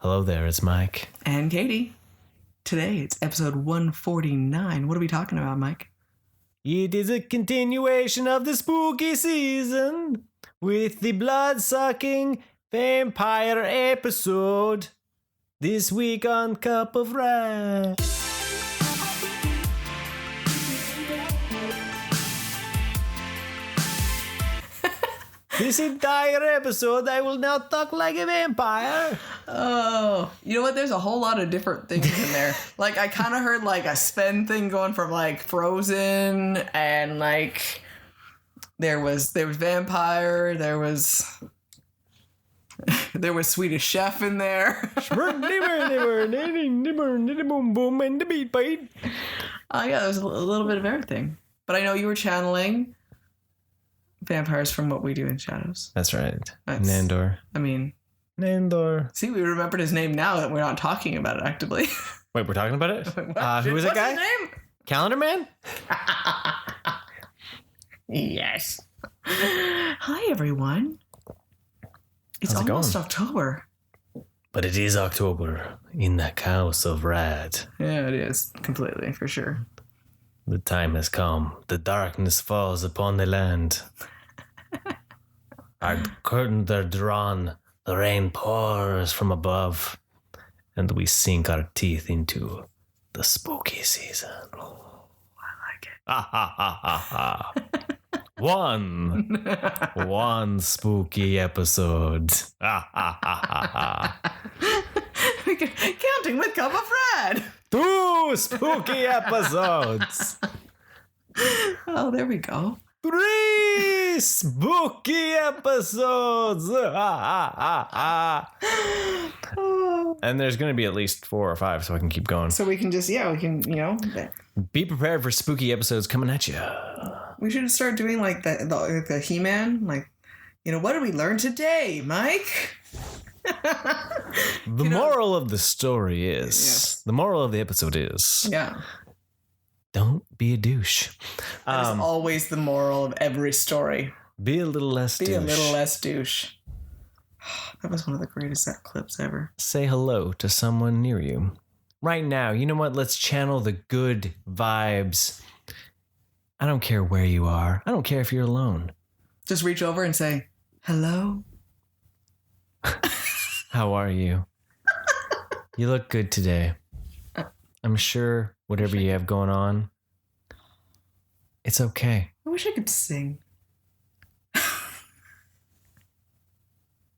Hello there, it's Mike. And Katie. Today it's episode 149. What are we talking about, Mike? It is a continuation of the spooky season with the blood-sucking vampire episode. This week on Cup of Wrath. This entire episode, I will now talk like a vampire. Oh, you know what? There's a whole lot of different things in there. Like, I kind of heard, like, a Sven thing going from, like, Frozen, and, like, there was vampire, there was Swedish Chef in there. Oh, yeah, there's a little bit of everything. But I know you were channeling vampires from What We Do in Shadows. That's right. Nandor. Nandor. See, we remembered his name now that we're not talking about it actively. Wait, we're talking about it? Who is that guy? What's his name? Calendar Man? Yes. Hi, everyone. It's How's it almost going? October. But it is October in the House of Wrath. Yeah, it is. Completely, for sure. The time has come. The darkness falls upon the land. Our curtains are drawn. The rain pours from above. And we sink our teeth into the spooky season. Oh, I like it. Ha ha ha ha ha. One spooky episode. Ha ha ha ha ha. Counting with Cup of Red. 2 spooky episodes. Oh, there we go. 3 spooky episodes. And there's going to be at least 4 or 5, so I can keep going. So we can just, we can, Be prepared for spooky episodes coming at you. We should start doing like the He-Man. Like, what did we learn today, Mike? The moral of the story is, Yes. the moral of the episode is, Yeah. don't be a douche. That is always the moral of every story. Be a little less douche. Be a little less douche. That was one of the greatest clips ever. Say hello to someone near you. Right now, you know what? Let's channel the good vibes. I don't care where you are. I don't care if you're alone. Just reach over and say, hello. How are you? You look good today. I'm sure whatever you have going on, it's okay. I wish I could sing.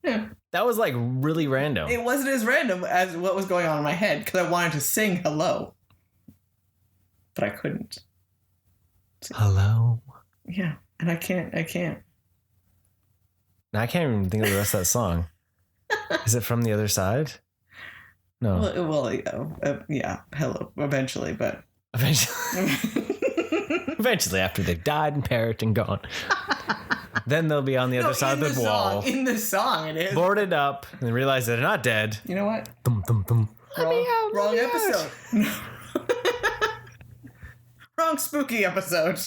Yeah. That was like really random. It wasn't as random as what was going on in my head because I wanted to sing hello. But I couldn't. Hello? Yeah. And I can't. Now, I can't even think of the rest of that song. Is it From the Other Side? No. Yeah. Hello. Eventually, but. Eventually, after they've died and perished and gone. Then they'll be on the other side of the wall. In the song, it is. Boarded up and realize they're not dead. You know what? Dum, dum, dum. Wrong episode. Wrong spooky episode.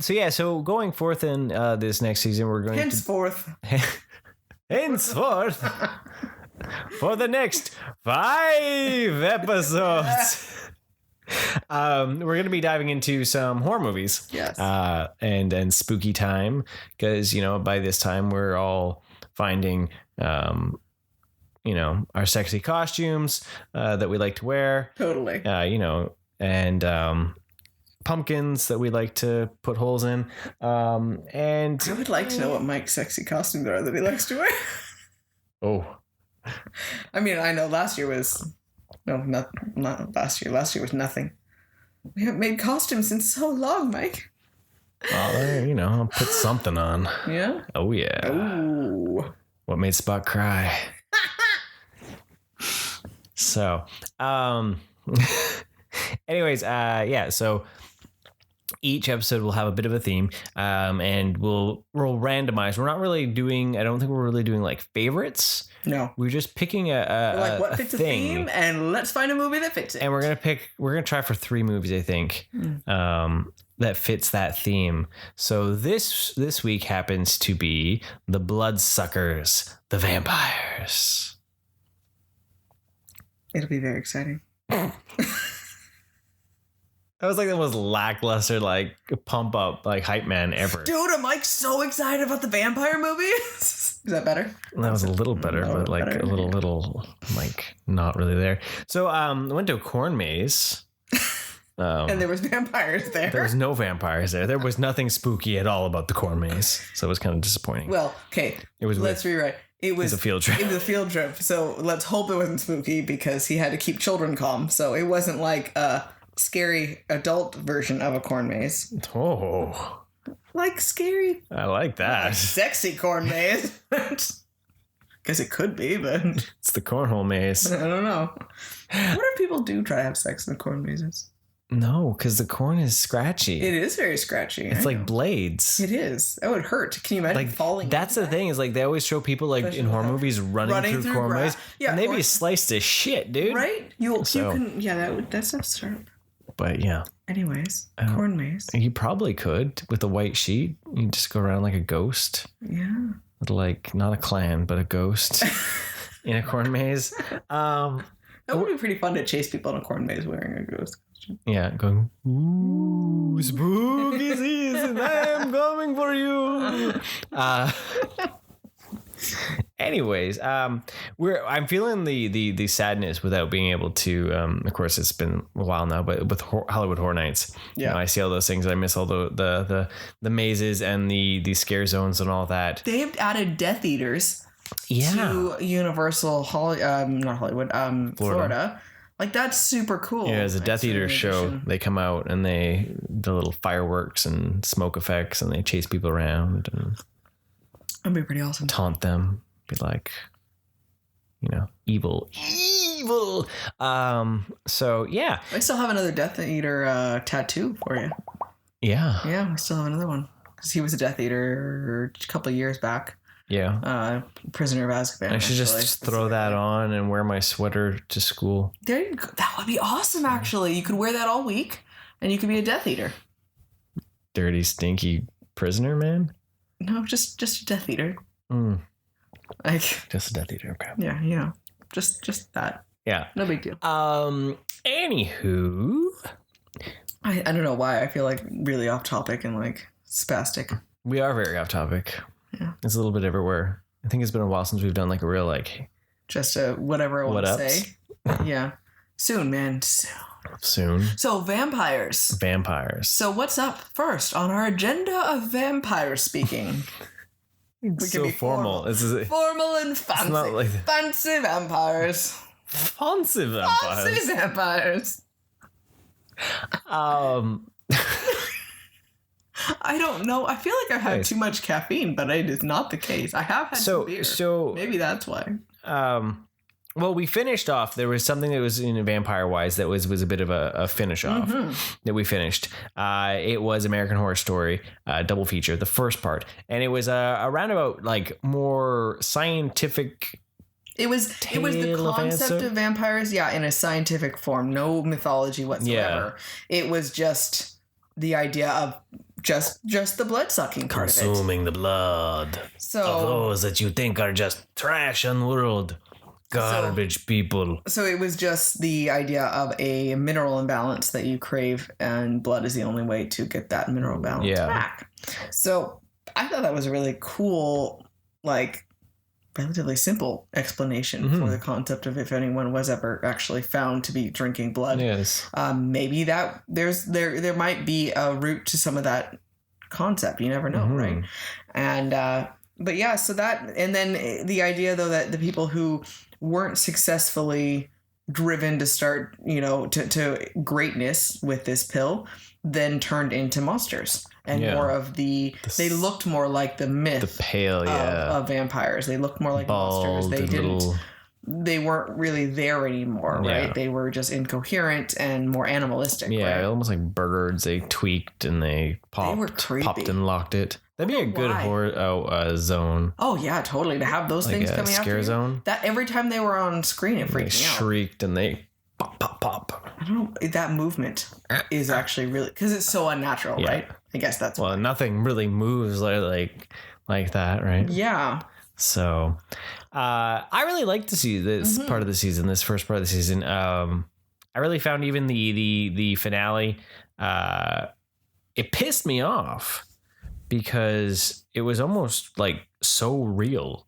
So going forth in this next season, we're going Henceforth. Henceforth. For the next 5 episodes. We're going to be diving into some horror movies. Yes. And spooky time, because by this time we're all finding our sexy costumes that we like to wear. Totally. And pumpkins that we like to put holes in. And I would like to know what Mike's sexy costumes are that he likes to wear. Oh. I mean, I know last year was not last year. Last year was nothing. We haven't made costumes in so long, Mike. Oh, I'll put something on. Yeah? Oh, yeah. Ooh. What made Spot cry? So, anyways, so each episode will have a bit of a theme, and we'll randomize. We're not really doing, I don't think we're really doing like favorites. No. We're just picking what fits a thing. theme, and let's find a movie that fits it. And we're going to try for 3 movies, I think. that fits that theme. So this week happens to be the Bloodsuckers, the vampires. It'll be very exciting. That was like the most lackluster, like pump up, like hype man ever. Dude, I'm like so excited about the vampire movies. Is that better? That was a little better, but like a little like not really there. So I went to a corn maze. And there was vampires there. There was no vampires there. There was nothing spooky at all about the corn maze. So it was kind of disappointing. Well, okay. Let's rewrite. It was a field trip. It was a field trip. So let's hope it wasn't spooky because he had to keep children calm. So it wasn't like a scary adult version of a corn maze. Oh. Like scary. I like that. Like sexy corn maze. Guess it could be, but it's the cornhole maze. I don't know. What if people do try to have sex in the corn mazes? No, because the corn is scratchy. It is very scratchy. It's like blades. It is. That would hurt. Can you imagine like, falling? That's the thing is like they always show people like especially in horror movies running through corn maze. Yeah, and they'd be sliced to shit, dude. Right? You can. Yeah, that's a start. But yeah. Anyways, corn maze. You probably could with a white sheet. You just go around like a ghost. Yeah. With like not a clan, but a ghost in a corn maze. That would be pretty fun to chase people in a corn maze wearing a ghost costume. Yeah, going, ooh, spooky season, I'm coming for you. Anyways, I'm feeling the sadness without being able to. Of course, it's been a while now, but with Hollywood Horror Nights, yeah, I see all those things. I miss all the mazes and the scare zones and all that. They've added Death Eaters. To Universal not Hollywood, Florida. Like that's super cool. Yeah, as a Death Eater show, they come out and the little fireworks and smoke effects and they chase people around and that'd be pretty awesome. Taunt them, be like, evil. So yeah, I still have another Death Eater tattoo for you. Yeah, we still have another one because he was a Death Eater a couple of years back. Yeah. Prisoner of Azkaban. I should just throw that on and wear my sweater to school. There you go. That would be awesome, actually. You could wear that all week and you could be a Death Eater. Dirty, stinky prisoner, man? No, just a Death Eater. Like just a Death Eater, okay. Yeah, just that. Yeah. No big deal. Anywho. I don't know why. I feel like really off topic and like spastic. We are very off topic. Yeah. It's a little bit everywhere. I think it's been a while since we've done like a real like just a whatever I want to say. Yeah. Soon, man. Soon. So vampires. So what's up first on our agenda of vampire speaking? It's so formal. Formal and fancy. It's not like fancy vampires. Fancy vampires. I don't know. I feel like I've had too much caffeine, but it is not the case. I have had some beer. So maybe that's why. Well, we finished off. There was something that was in Vampire Wise that was a bit of a finish off that we finished. It was American Horror Story double feature, the first part, and it was a roundabout like more scientific. It was the concept of vampires, in a scientific form, no mythology whatsoever. Yeah. It was just the idea of just the blood sucking part of it. Consuming the blood of those that you think are just trash in the world. Garbage people. So it was just the idea of a mineral imbalance that you crave, and blood is the only way to get that mineral balance back. So I thought that was a really cool, like, relatively simple explanation for the concept of if anyone was ever actually found to be drinking blood. Yes. Maybe that there might be a root to some of that concept. You never know, right? And but yeah, so that, and then the idea though that the people who weren't successfully driven to start, to greatness with this pill, then turned into monsters. And more of they looked more like the myth, the pale, of vampires. They looked more like monsters. They weren't really there anymore, right? They were just incoherent and more animalistic. Yeah, right? Almost like birds. They tweaked and they popped. They were creepy. Popped and locked it. That'd be a good horror zone. Oh yeah, totally. To have those things coming out. Scare zone. That every time they were on screen, it freaked me out. They shrieked and they pop, pop, pop. I don't know. That movement is actually really, because it's so unnatural, right? I guess that's well, nothing really moves like that, right? Yeah. So, I really like to see this part of the season, this first part of the season. I really found even the finale, it pissed me off because it was almost like so real.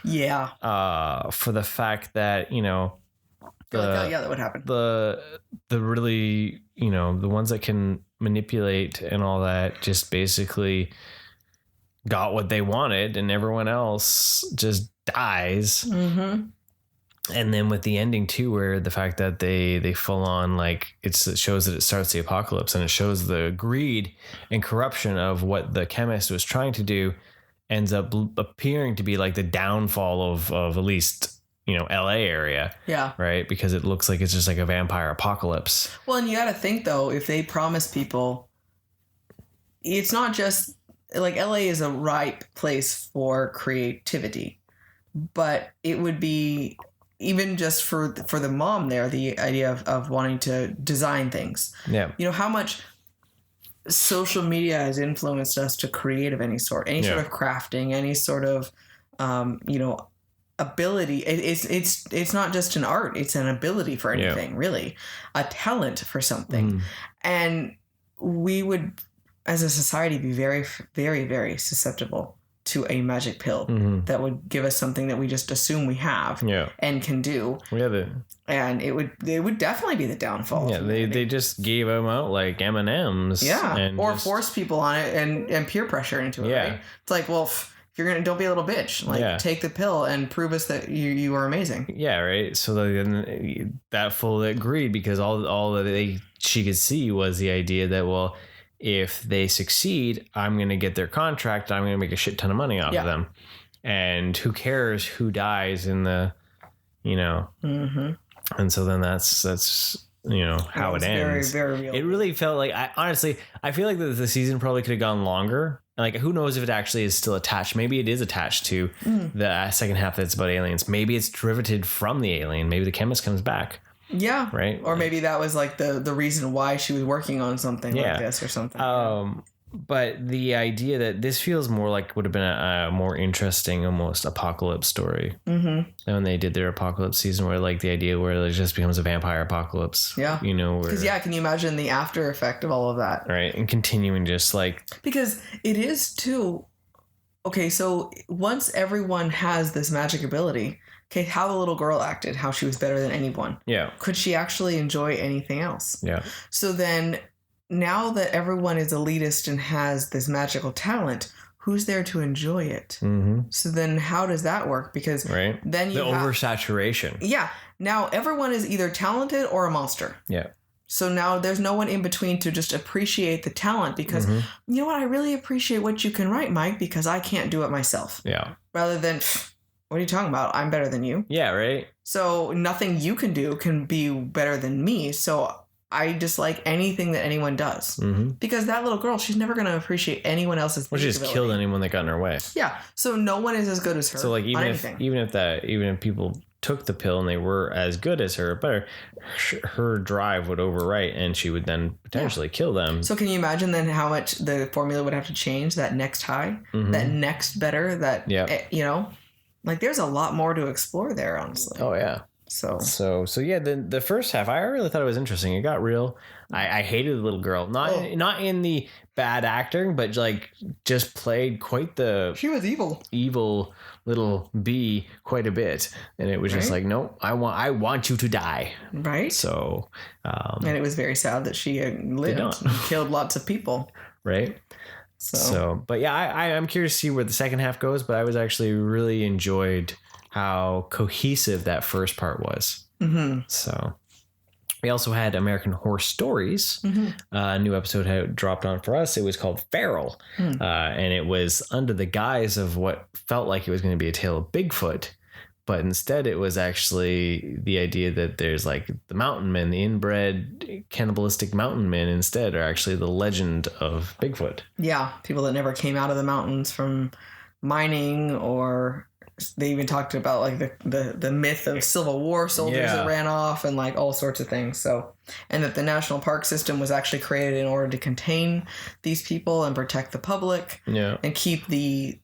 Yeah. For the fact that, you know, that would happen. The really, you know, the ones that can manipulate and all that just basically got what they wanted, and everyone else just dies. And then with the ending too, where the fact that they full on, like, it shows that it starts the apocalypse, and it shows the greed and corruption of what the chemist was trying to do, ends up appearing to be like the downfall of at least, you know, LA area. Yeah. Right. Because it looks like it's just like a vampire apocalypse. Well, and you got to think though, if they promise people, it's not just like LA is a ripe place for creativity, but it would be even just for the mom there, the idea of wanting to design things. Yeah. You know, how much social media has influenced us to create of any sort of crafting, any sort of, you know, ability. It's not just an art, it's an ability for anything, really, a talent for something. And we would, as a society, be very, very, very susceptible to a magic pill that would give us something that we just assume we have and can do. And it would definitely be the downfall. Yeah, they just gave them out like M&Ms. Yeah, and or force people on it and peer pressure into it. Right? It's like, well, if you're gonna, don't be a little bitch. Like, take the pill and prove us that you are amazing. Yeah, right. So then that full that greed, because all that she could see was the idea that, well, if they succeed, I'm going to get their contract. I'm going to make a shit ton of money off of them. And who cares who dies in the, you know. And so then that's you know, how it ends. Very, very real. It really felt like, I feel like the season probably could have gone longer. Like, who knows if it actually is still attached. Maybe it is attached to the second half that's about aliens. Maybe it's derivative from the alien. Maybe the chemist comes back. Yeah. Right. Or maybe that was like the reason why she was working on something like this or something. But the idea that this feels more like would have been a more interesting, almost apocalypse story. And when they did their apocalypse season, where like the idea where it just becomes a vampire apocalypse. Yeah. You know, because can you imagine the after effect of all of that? Right. And continuing just like, because it is too. Okay. So once everyone has this magic ability, okay, how the little girl acted, how she was better than anyone. Yeah. Could she actually enjoy anything else? Yeah. So then now that everyone is elitist and has this magical talent, who's there to enjoy it? So then how does that work? Because then you have oversaturation. Yeah. Now everyone is either talented or a monster. Yeah. So now there's no one in between to just appreciate the talent, because you know what? I really appreciate what you can write, Mike, because I can't do it myself. Yeah. Rather than, what are you talking about? I'm better than you. Yeah, right. So nothing you can do can be better than me. So I dislike anything that anyone does. Because that little girl, she's never going to appreciate anyone else's. Well, she just killed anyone that got in her way. Yeah. So no one is as good as her. So like even if people took the pill and they were as good as her, but her drive would overwrite, and she would then potentially kill them. So can you imagine then how much the formula would have to change? That next high, that next better, that you know. Like, there's a lot more to explore there, honestly. Oh, yeah. So yeah, the first half, I really thought it was interesting. It got real. I hated the little girl. Not in the bad acting, but like just played quite the... She was evil. Evil little bee quite a bit. And it was just like, no, I want you to die. Right. So... and it was very sad that she lived and killed lots of people. Right. So, but yeah, I'm curious to see where the second half goes, but I was actually really enjoyed how cohesive that first part was. So we also had American Horror Stories. A new episode had dropped on for us. It was called Feral. And it was under the guise of what felt like it was going to be a tale of Bigfoot. But instead, it was actually the idea that there's like the mountain men, the inbred cannibalistic mountain men instead are actually the legend of Bigfoot. Yeah. People that never came out of the mountains from mining or they even talked about like the myth of Civil War soldiers that ran off and like all sorts of things. So, and that the national park system was actually created in order to contain these people and protect the public and keep the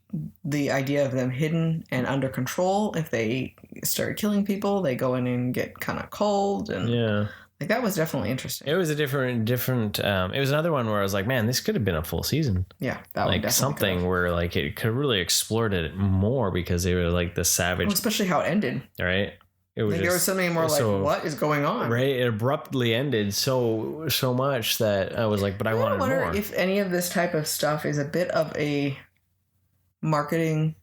idea of them hidden and under control. If they start killing people, they go in and get kind of cold and like that was definitely interesting. It was a different it was another one where I was like, man, this could have been a full season. Yeah, that like something where like it could have really explored it more because they were like the savage, especially how it ended. Right. It was like there was something more like, what is going on? Right. It abruptly ended so much that I was like, but I wanted more. I wonder if any of this type of stuff is a bit of a marketing,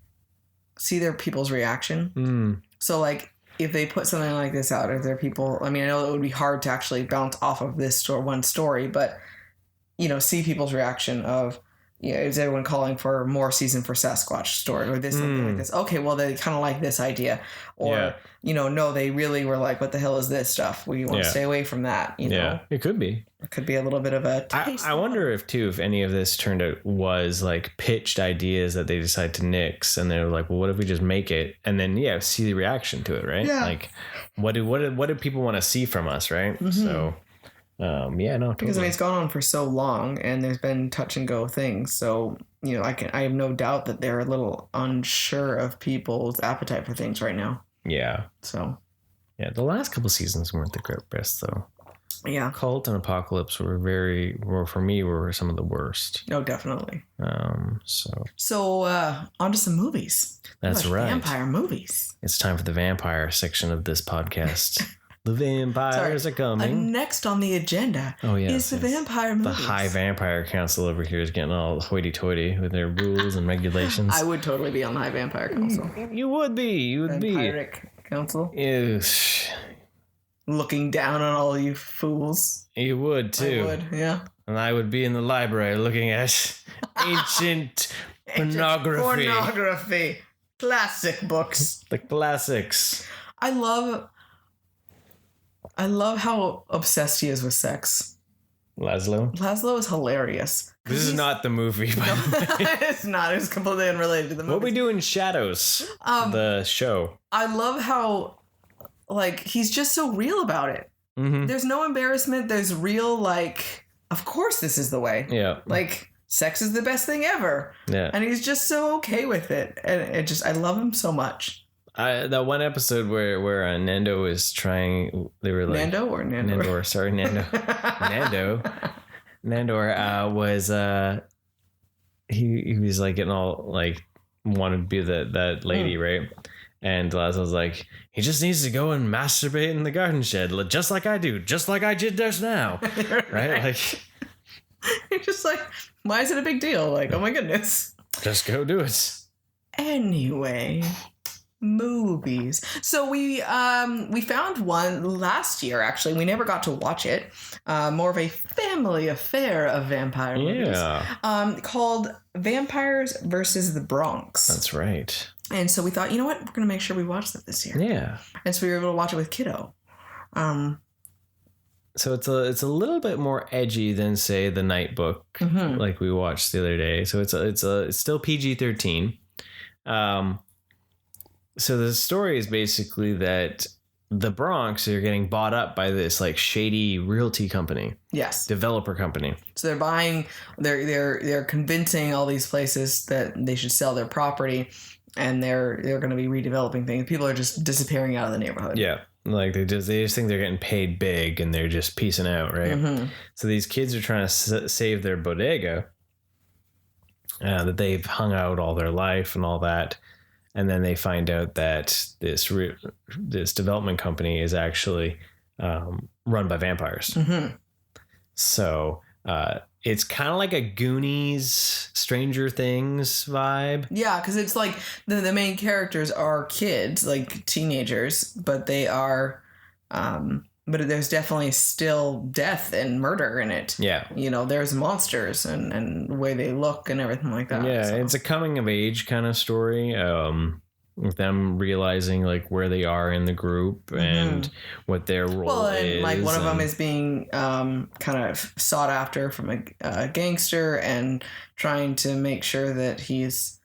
see their people's reaction. So like if they put something like this out, if there are people, I mean, I know it would be hard to actually bounce off of this one story, but see people's reaction of, is everyone calling for more season for Sasquatch story or this, something like this? Okay, well, they kind of like this idea. Or, no, they really were like, what the hell is this stuff? We want to stay away from that, know? It could be. It could be a little bit of a taste. I wonder if any of this turned out was like pitched ideas that they decided to nix and they're like, well, what if we just make it? And then, see the reaction to it, right? Yeah. Like, what do people want to see from us, right? Mm-hmm. So... totally. Because it's gone on for so long and there's been touch and go things. So, I have no doubt that they're a little unsure of people's appetite for things right now. Yeah. So. Yeah. The last couple seasons weren't the best though. Yeah. Cult and Apocalypse were for me some of the worst. Oh, definitely. So on to some movies. That's right. Vampire movies. It's time for the vampire section of this podcast. The vampires are coming. Next on the agenda is the vampire movies. The High Vampire Council over here is getting all hoity-toity with their rules and regulations. I would totally be on the High Vampire Council. You would be. You would be. Vampiric Council. Ew. Looking down on all you fools. You would, too. I would, yeah. And I would be in the library looking at ancient pornography. Pornography. Classic books. The classics. I love how obsessed he is with sex. Laszlo is hilarious. This is not the movie, by the way. It's not. It's completely unrelated to the movie. What we do in Shadows, the show. I love how, like, he's just so real about it. Mm-hmm. There's no embarrassment. There's real, like, of course this is the way. Yeah. Like, sex is the best thing ever. Yeah. And he's just so okay with it. And I love him so much. That one episode where Nando was trying, they were like Nando. Nandor was he was like getting all like wanted to be that lady, right? And Laszlo's like, he just needs to go and masturbate in the garden shed, just like I do, just like I did just now, right? Like, you're just like, why is it a big deal? Like, oh my goodness, just go do it. Anyway. Movies. So we found one last year, actually. We never got to watch it. More of a family affair of vampire movies. Called Vampires versus the Bronx. That's right. And so we thought, you know what? We're going to make sure we watch that this year. Yeah. And so we were able to watch it with Kiddo. So it's a little bit more edgy than, say, The Night Book, like we watched the other day. So it's still PG-13. So the story is basically that the Bronx are getting bought up by this like shady realty company. Yes. Developer company. So they're buying, they're convincing all these places that they should sell their property, and they're going to be redeveloping things. People are just disappearing out of the neighborhood. Yeah. Like they just think they're getting paid big and they're just piecing out, right? Mm-hmm. So these kids are trying to save their bodega that they've hung out all their life and all that. And then they find out that this development company is actually run by vampires. Mm-hmm. So it's kind of like a Goonies, Stranger Things vibe. Yeah, because it's like the main characters are kids, like teenagers, but they are... but there's definitely still death and murder in it. Yeah. There's monsters and the way they look and everything like that. Yeah, so. It's a coming of age kind of story. With them realizing like where they are in the group and what their role is. Like one of them is being kind of sought after from a gangster and trying to make sure that he's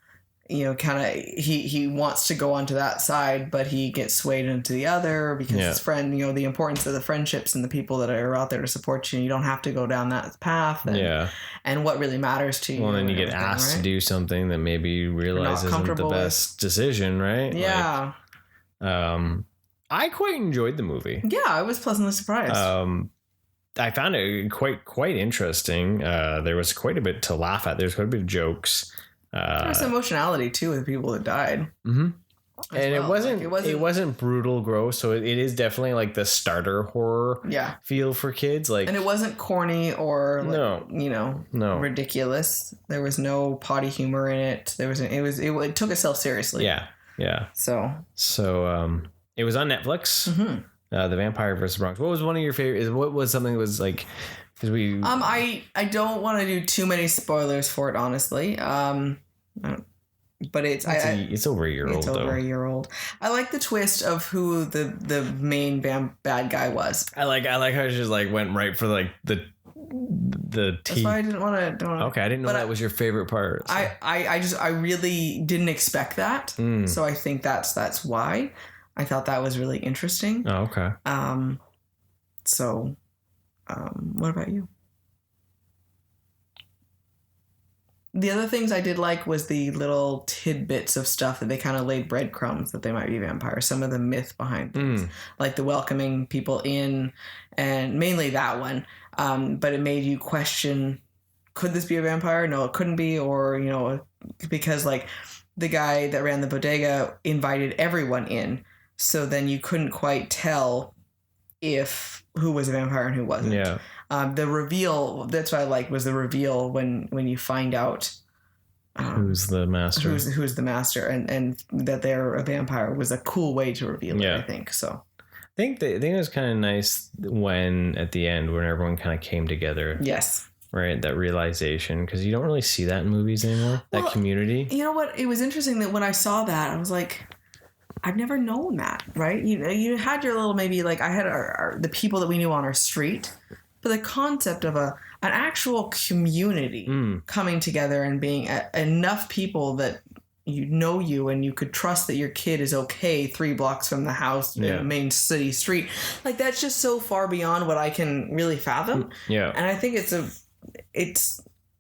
kind of he wants to go onto that side, but he gets swayed into the other because his friend, the importance of the friendships and the people that are out there to support you. You don't have to go down that path. And what really matters to you. Well, then you get asked to do something that maybe you realize isn't the best decision, right? Yeah. I quite enjoyed the movie. Yeah, I was pleasantly surprised. I found it quite interesting. There was quite a bit to laugh at. There's quite a bit of jokes. There was emotionality too with the people that died. Mm-hmm. And it wasn't brutal gross, so it is definitely like the starter horror feel for kids. Like, and it wasn't corny or ridiculous. There was no potty humor in it. It took itself seriously. Yeah. So it was on Netflix. Mm-hmm. The Vampire vs. Bronx. What was one of your favorite? What was something that was like? Because we. I don't want to do too many spoilers for it, honestly. But it's over a year old. It's over a year old. I like the twist of who the main bad guy was. I like how she just like went right for like the teeth. That's why I didn't want to. Okay, I didn't know that was your favorite part. So. I really didn't expect that. So I think that's why I thought that was really interesting. Oh, okay. So, what about you? The other things I did like was the little tidbits of stuff that they kind of laid breadcrumbs that they might be vampires. Some of the myth behind things, like the welcoming people in, and mainly that one. But it made you question, could this be a vampire? No, it couldn't be. Or, because like the guy that ran the bodega invited everyone in. So then you couldn't quite tell who was a vampire and who wasn't. Yeah. The reveal, that's what I liked, was the reveal when you find out who's the master. Who's the master and that they're a vampire was a cool way to reveal it, I think. So I think it was kind of nice when at the end when everyone kind of came together. Yes. Right, that realization, because you don't really see that in movies anymore. That community. You know what? It was interesting that when I saw that, I was like, I've never known that, right? You had your little, maybe like I had the people that we knew on our street, but the concept of an actual community coming together and being enough people that you and you could trust that your kid is okay 3 blocks from the house in the main city street, like that's just so far beyond what I can really fathom. Yeah, and I think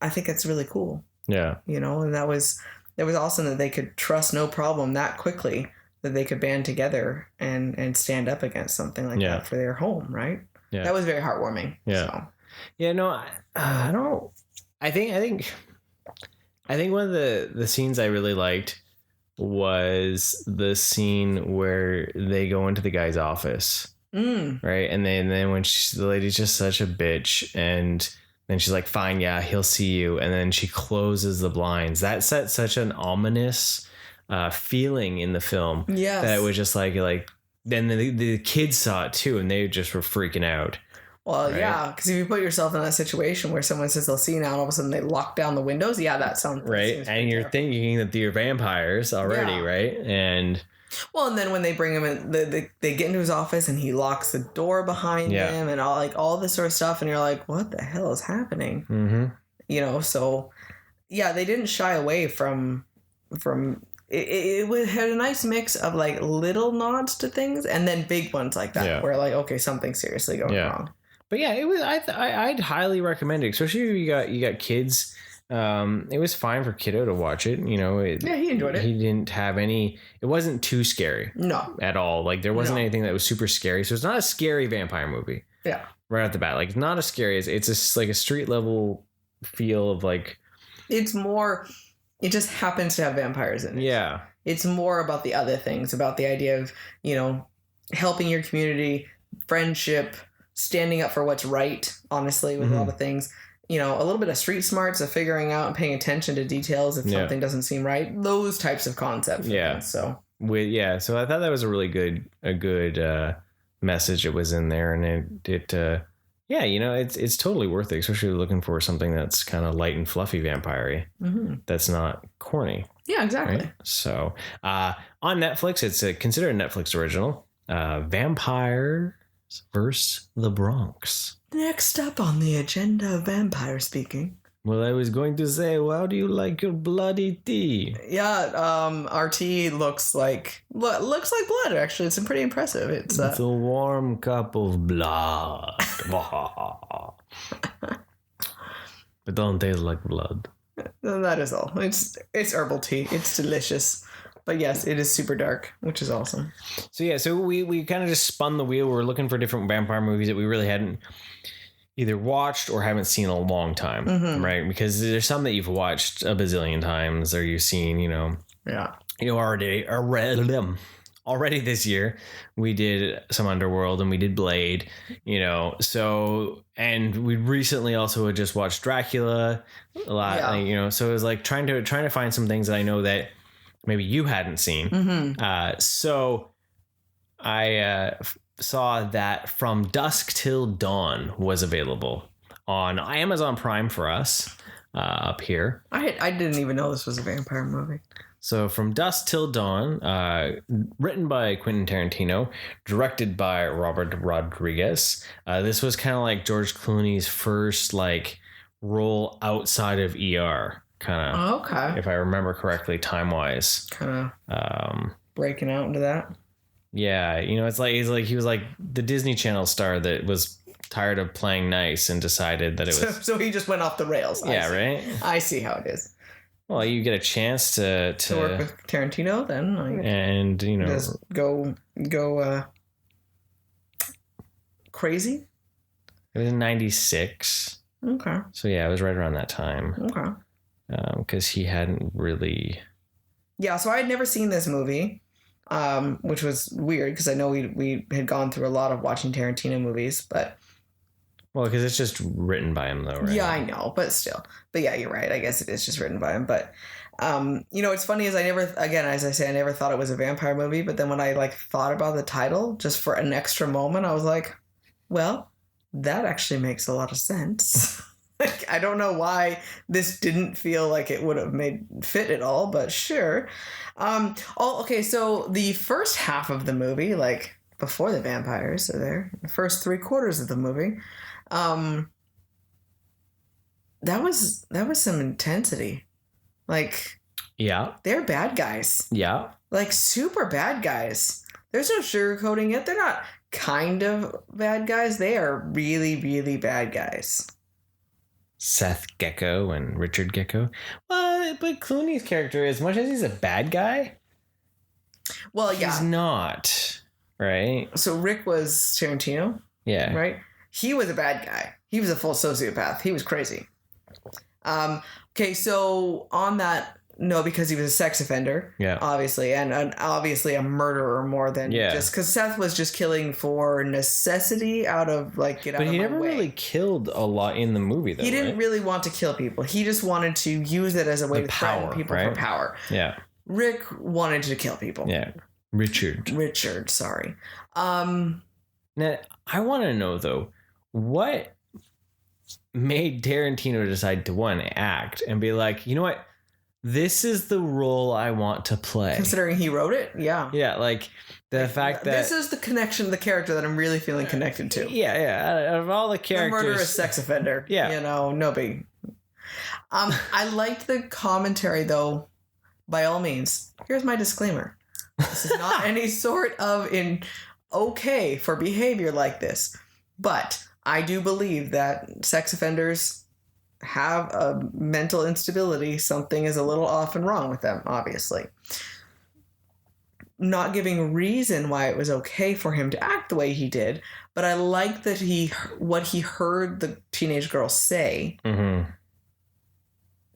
I think it's really cool. Yeah, and that was awesome that they could trust no problem that quickly. That they could band together and stand up against something like that for their home, right? Yeah, that was very heartwarming. Yeah, so. Yeah. No, I don't. I think one of the scenes I really liked was the scene where they go into the guy's office, right? And then when the lady's just such a bitch, and then she's like, "Fine, yeah, he'll see you," and then she closes the blinds. That set such an ominous feeling in the film. Yes. That was just like then the kids saw it too and they just were freaking out. Well, right? Yeah, because if you put yourself in that situation where someone says they'll see you now and all of a sudden they lock down the windows, that sounds right. And you're thinking that they're vampires already, right? And and then when they bring him in, they get into his office and he locks the door behind him and all this sort of stuff, and you're like, what the hell is happening? Mm-hmm. So they didn't shy away from it had a nice mix of like little nods to things and then big ones like that where like, okay, something's seriously going wrong. But it was I'd highly recommend it, especially if you got kids. It was fine for kiddo to watch it. He enjoyed it. He didn't have it wasn't too scary. No. At all. Like there wasn't anything that was super scary. So it's not a scary vampire movie. Yeah. Right off the bat. Like it's not as scary as it's just like a street level feel of like it's more. It just happens to have vampires in it. Yeah. It's more about the other things, about the idea of, helping your community, friendship, standing up for what's right, honestly, with a lot of things. A little bit of street smarts of figuring out and paying attention to details if something doesn't seem right. Those types of concepts. Yeah. So Yeah, exactly. Right? So on Netflix, it's considered a Netflix original. Vampires vs. the Bronx. Next up on the agenda of vampire speaking. Well, I was going to say, well, how do you like your bloody tea? Yeah, our tea looks like blood. Actually, it's pretty impressive. It's It's a warm cup of blood. It don't taste like blood. that is all. It's herbal tea. It's delicious. But yes, it is super dark, which is awesome. So yeah, so we kind of just spun the wheel. We're looking for different vampire movies that we really hadn't either watched or haven't seen in a long time, right? Because there's some that you've watched a bazillion times, or you've seen, already this year we did some Underworld and we did Blade, so, and we recently also had just watched Dracula a lot, so it was like trying to find some things that I know that maybe you hadn't seen. So I saw that From Dusk Till Dawn was available on Amazon Prime for us up here. I didn't even know this was a vampire movie. So From Dusk Till Dawn, written by Quentin Tarantino, directed by Robert Rodriguez. This was kind of like George Clooney's first role outside of ER, kind of. Okay. If I remember correctly, time-wise. Kind of breaking out into that. Yeah, it's like he was like the Disney Channel star that was tired of playing nice and decided that it was. So he just went off the rails. Yeah, right. I see how it is. Well, you get a chance to work with Tarantino, then, and just go crazy. It was in '96. Okay. So yeah, it was right around that time. Okay. Because he hadn't really. Yeah, so I had never seen this movie. Which was weird because I know we had gone through a lot of watching Tarantino movies, but well, because it's just written by him though, right? Yeah, I know, but still. But yeah, you're right. I guess it is just written by him. But what's funny is I never thought it was a vampire movie. But then when I thought about the title just for an extra moment, I was like, well, that actually makes a lot of sense. I don't know why this didn't feel like it would have made fit at all, but sure. Okay, so the first half of the movie, before the vampires are there, the first 3/4 of the movie, that was some intensity. Yeah. They're bad guys. Yeah. Super bad guys. There's no sugarcoating it. They're not kind of bad guys. They are really, really bad guys. Seth Gecko and Richard Gecko. Well, but Clooney's character, as much as he's a bad guy, well, yeah, he's not, right? So Rick was Tarantino, yeah, right? He was a bad guy. He was a full sociopath. He was crazy. Okay, so on that. No, because he was a sex offender, yeah, obviously, and obviously a murderer more than just because Seth was just killing for necessity out of get out of my way. But he never really killed a lot in the movie, though. He didn't really want to kill people. He just wanted to use it as a way to threaten people for power. Yeah. Rick wanted to kill people. Yeah. Richard, sorry. Now, I want to know, though, what made Tarantino decide to, act and be like, you know what? This is the role I want to play. Considering he wrote it, yeah. Yeah, the fact that... This is the connection, the character that I'm really feeling connected to. Yeah. Out of all the characters... The murderous sex offender. Yeah. No big... I liked the commentary, though, by all means. Here's my disclaimer. This is not any sort of okay for behavior like this. But I do believe that sex offenders... have a mental instability. Something is a little off and wrong with them, obviously. Not giving reason why it was okay for him to act the way he did, but I like that what he heard the teenage girl say. Mm-hmm.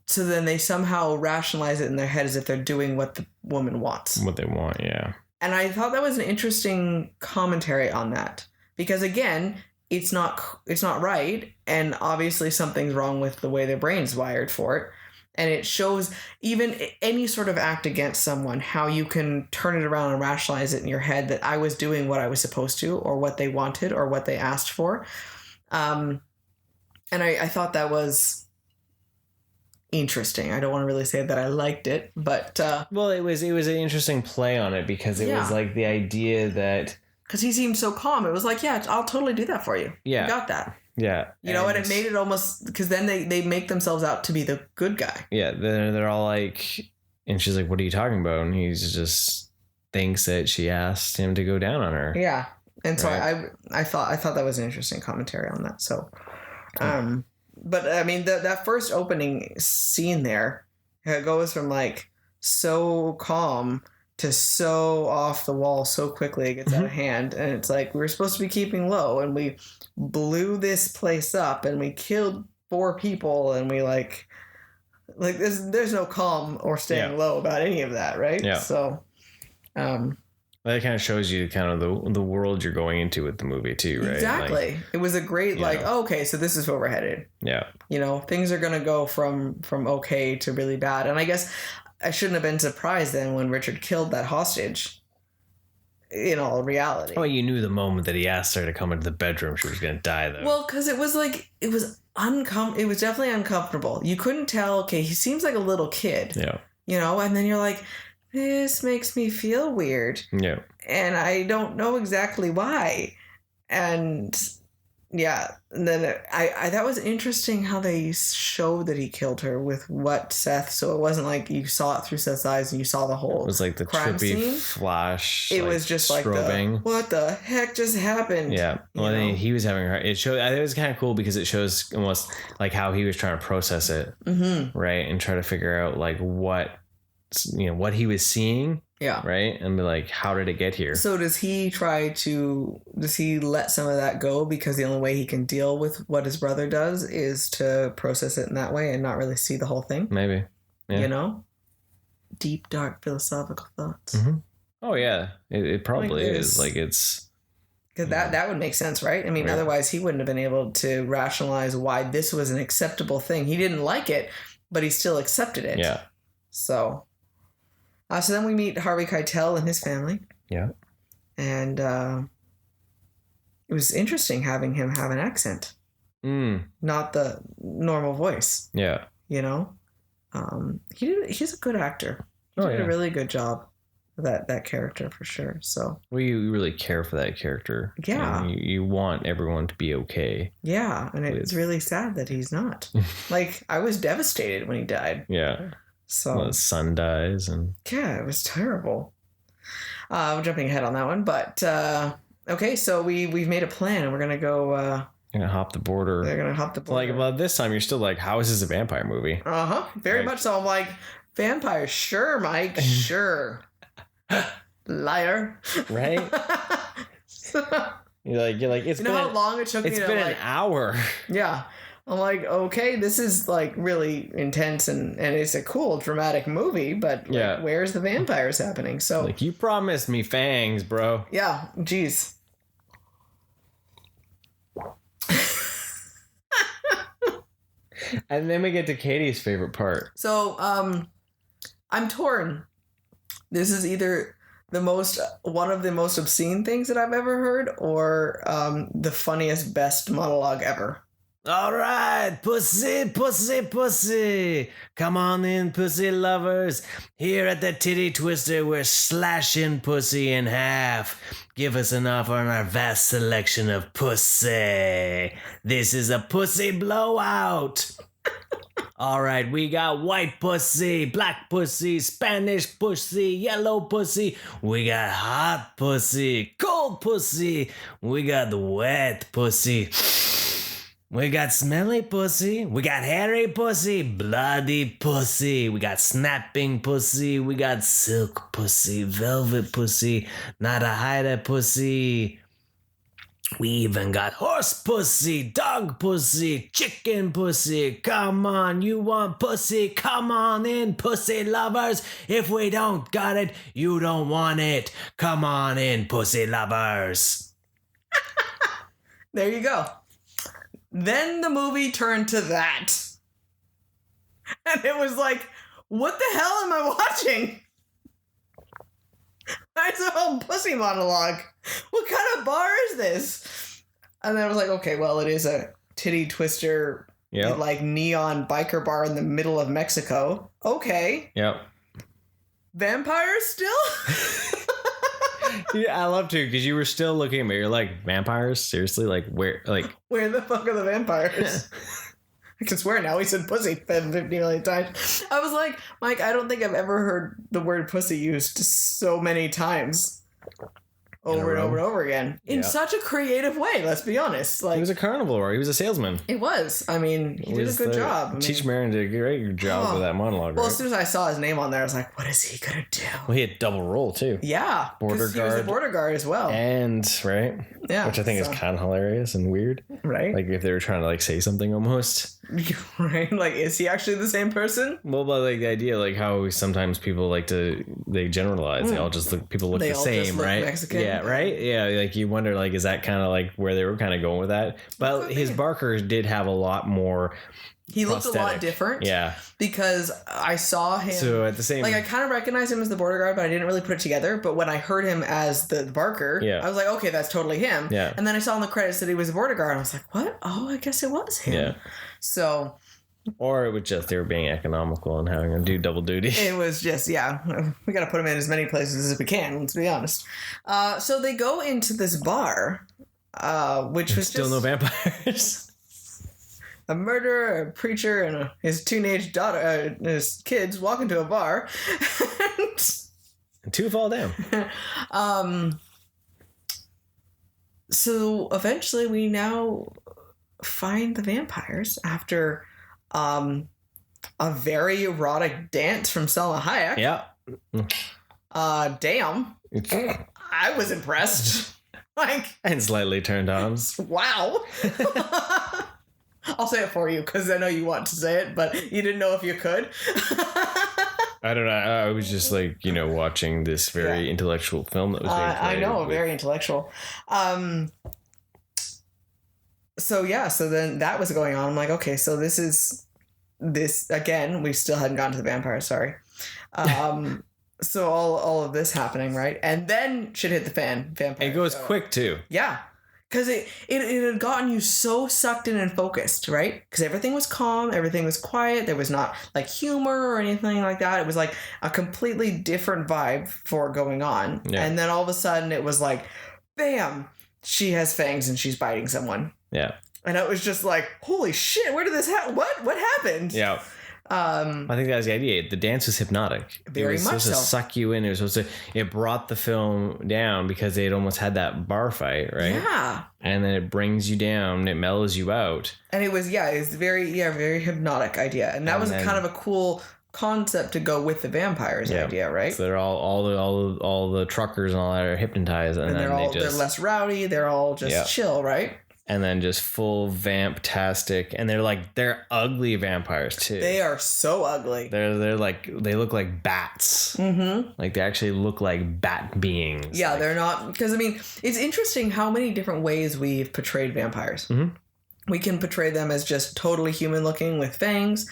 So then they somehow rationalize it in their head as if they're doing what the woman wants. What they want, yeah. And I thought that was an interesting commentary on that. Because again, it's not right, and obviously something's wrong with the way their brain's wired for it. And it shows even any sort of act against someone, how you can turn it around and rationalize it in your head that I was doing what I was supposed to, or what they wanted, or what they asked for. And I thought that was interesting. I don't want to really say that I liked it, but... well, it was an interesting play on it, because it was the idea that... Because he seemed so calm. It was yeah, I'll totally do that for you. Yeah. You got that. Yeah. You know, and it made it almost, because then they make themselves out to be the good guy. Yeah, they're all like, and she's like, what are you talking about? And he's just thinks that she asked him to go down on her. Yeah. And so Right. I thought that was an interesting commentary on that. So, but I mean, that first opening scene there, it goes from like so calm to so off the wall so quickly, it gets out of hand. And it's like, we were supposed to be keeping low, and we blew this place up, and we killed 4 people, and we like there's no calm or staying low about any of that, right? Yeah. So that kind of shows you kind of the world you're going into with the movie too, right? Exactly. Like, it was a great okay, so this is where we're headed. Yeah. You know, things are gonna go from okay to really bad. And I guess I shouldn't have been surprised then when Richard killed that hostage. In all reality. Oh, you knew the moment that he asked her to come into the bedroom, she was gonna die though. Well, because it was like it was definitely uncomfortable. You couldn't tell. Okay, he seems like a little kid. Yeah. You know, and then you're like, this makes me feel weird. Yeah. And I don't know exactly why. And yeah, and then I that was interesting how they showed that he killed her with what Seth. So it wasn't like you saw it through Seth's eyes and you saw the whole. It was like the crime trippy scene. flash. It like, was just strobing. like what the heck just happened? Yeah. Well, then he was having her. It showed. It was kind of cool because it shows almost like how he was trying to process it, right, and try to figure out like what he was seeing. Yeah. Right. And be like, how did it get here? So does he let some of that go because the only way he can deal with what his brother does is to process it in that way and not really see the whole thing? Maybe. Yeah. You know? Deep, dark, philosophical thoughts. Mm-hmm. Oh, yeah. It probably is. Like it's... Because that would make sense, right? I mean, otherwise he wouldn't have been able to rationalize why this was an acceptable thing. He didn't like it, but he still accepted it. Yeah. So then we meet Harvey Keitel and his family. Yeah. And it was interesting having him have an accent. Not the normal voice. Yeah. You know? He's a good actor. He did a really good job of that character for sure. So you really care for that character. Yeah. And you want everyone to be okay. Yeah. And it's really sad that he's not. Like, I was devastated when he died. Yeah. So well, his son dies and yeah, it was terrible. I'm jumping ahead on that one, but okay, so we've made a plan and we're gonna go. You're gonna hop the border. They're gonna hop the border. Like, well, this time you're still like, how is this a vampire movie? Very much so. I'm like, vampires, sure, Mike, sure. Liar. Right. You're like it's. You know how long it took me to been an hour. Yeah. I'm like, okay, this is like really intense and it's a cool dramatic movie, but like, where's the vampires happening? So like, you promised me fangs, bro. Yeah, geez. And then we get to Katie's favorite part. So I'm torn. This is either one of the most obscene things that I've ever heard, or the funniest, best monologue ever. All right, pussy, pussy, pussy. Come on in, pussy lovers. Here at the Titty Twister, we're slashing pussy in half. Give us an offer on our vast selection of pussy. This is a pussy blowout. All right, we got white pussy, black pussy, Spanish pussy, yellow pussy. We got hot pussy, cold pussy. We got the wet pussy. We got smelly pussy, we got hairy pussy, bloody pussy, we got snapping pussy, we got silk pussy, velvet pussy, not a hider pussy. We even got horse pussy, dog pussy, chicken pussy. Come on, you want pussy? Come on in, pussy lovers. If we don't got it, you don't want it. Come on in, pussy lovers. There you go. Then the movie turned to that. And it was like, what the hell am I watching? It's a whole pussy monologue. What kind of bar is this? And then I was like, okay, well, it is a titty twister, like neon biker bar in the middle of Mexico. Okay. Yep. Vampires still? Yeah, I love to because you were still looking at me. You're like, vampires? Seriously? Like, where? Like, Where the fuck are the vampires? I can swear now he said pussy 50 million times. I was like, Mike, I don't think I've ever heard the word pussy used so many times. Over and over and over again. In such a creative way, let's be honest. Like, he was a carnivore. He was a salesman. It was. I mean, he did a good job. I mean, Cheech Marin did a great job with that monologue. Well, right? as soon as I saw his name on there, I was like, what is he going to do? Well, he had double role, too. Yeah. Border He was a guard. border guard as well. And, right? Yeah. Which I think is kind of hilarious and weird. Right. Like, if they were trying to, like, say something almost. Right? Like, is he actually the same person? Well, but, like, the idea, like, how sometimes people like to, they generalize. They all just look, people look They the all same, just look right? Mexican. Yeah, right? Yeah, like, you wonder, like, is that kind of, like, where they were kind of going with that? But his Barker did have a lot more He looked a lot different. Yeah. Because I saw him. So at the same... Like, I kind of recognized him as the border guard, but I didn't really put it together. But when I heard him as the Barker, I was like, okay, that's totally him. Yeah. And then I saw in the credits that he was a border guard, and I was like, what? Oh, I guess it was him. Yeah. So... Or it was just they were being economical and having him do double duty. It was just, we got to put him in as many places as we can, let's be honest. So they go into this bar, which was Still just no vampires. a murderer, a preacher, and his teenage daughter, his kids walk into a bar. And two fall down. So eventually we now find the vampires after a very erotic dance from Selma Hayek. Yeah. Damn. I was impressed. Like, And slightly turned on. wow. I'll say it for you because I know you want to say it, but you didn't know if you could. I don't know. I was just like, watching this very intellectual film that was being played. I know, very intellectual. So then that was going on. I'm like, okay, so this again, we still hadn't gotten to the vampire, sorry. So all of this happening, right? And then shit hit the fan. Vampire. It goes quick too. Yeah. Because it had gotten you so sucked in and focused, right? Because everything was calm, everything was quiet. There was not like humor or anything like that. It was like a completely different vibe for going on. Yeah. And then all of a sudden it was like, bam, she has fangs and she's biting someone. Yeah. And it was just like, holy shit, where did this happen? What happened? Yeah. I think that was the idea. The dance was hypnotic. Very much so. It was supposed to suck you in. It was supposed to. It brought the film down because they had almost had that bar fight, right? Yeah. And then it brings you down. It mellows you out. And it was very hypnotic idea, and that was kind of a cool concept to go with the vampires idea, right? So they're all the truckers and all that are hypnotized, and then they're less rowdy. They're all just chill, right? And then just full vamp-tastic. And they're ugly vampires too. They are so ugly. They're like, they look like bats. Mm-hmm. Like they actually look like bat beings. Yeah, they're not, because I mean, it's interesting how many different ways we've portrayed vampires. Mm-hmm. We can portray them as just totally human looking with fangs,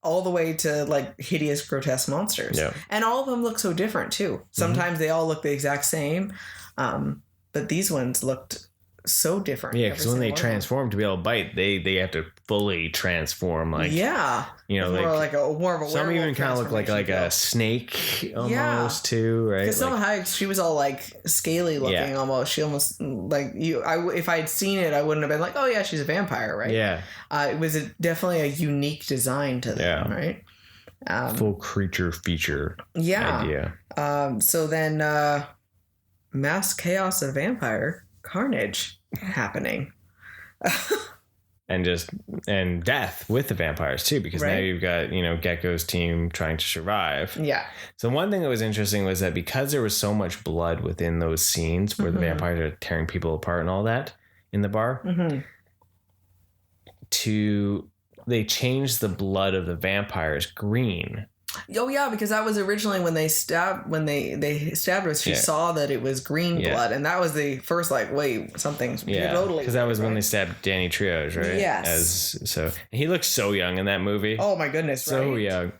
all the way to like hideous, grotesque monsters. Yeah. And all of them look so different too. Sometimes they all look the exact same. But these ones looked so different. Yeah, because when they transform to be able to bite, they have to fully transform. Like more of a some even kind of look like a snake almost too, right? Because Selma Hayek, she was all like scaly looking almost. She almost like you. If I'd seen it, I wouldn't have been like, oh yeah, she's a vampire, right? Yeah. It was definitely a unique design to them, right? Full creature feature. Idea. So then, mass chaos of vampire carnage happening. and death with the vampires too, because now you've got Gecko's team trying to survive. Yeah. So one thing that was interesting was that because there was so much blood within those scenes where the vampires are tearing people apart and all that in the bar, they changed the blood of the vampires green. Oh yeah, because that was originally when they stabbed her. She saw that it was green blood, and that was the first like, wait, something's totally. Because that was when they stabbed Danny Trejo, right? Yes. And he looks so young in that movie. Oh my goodness, so young.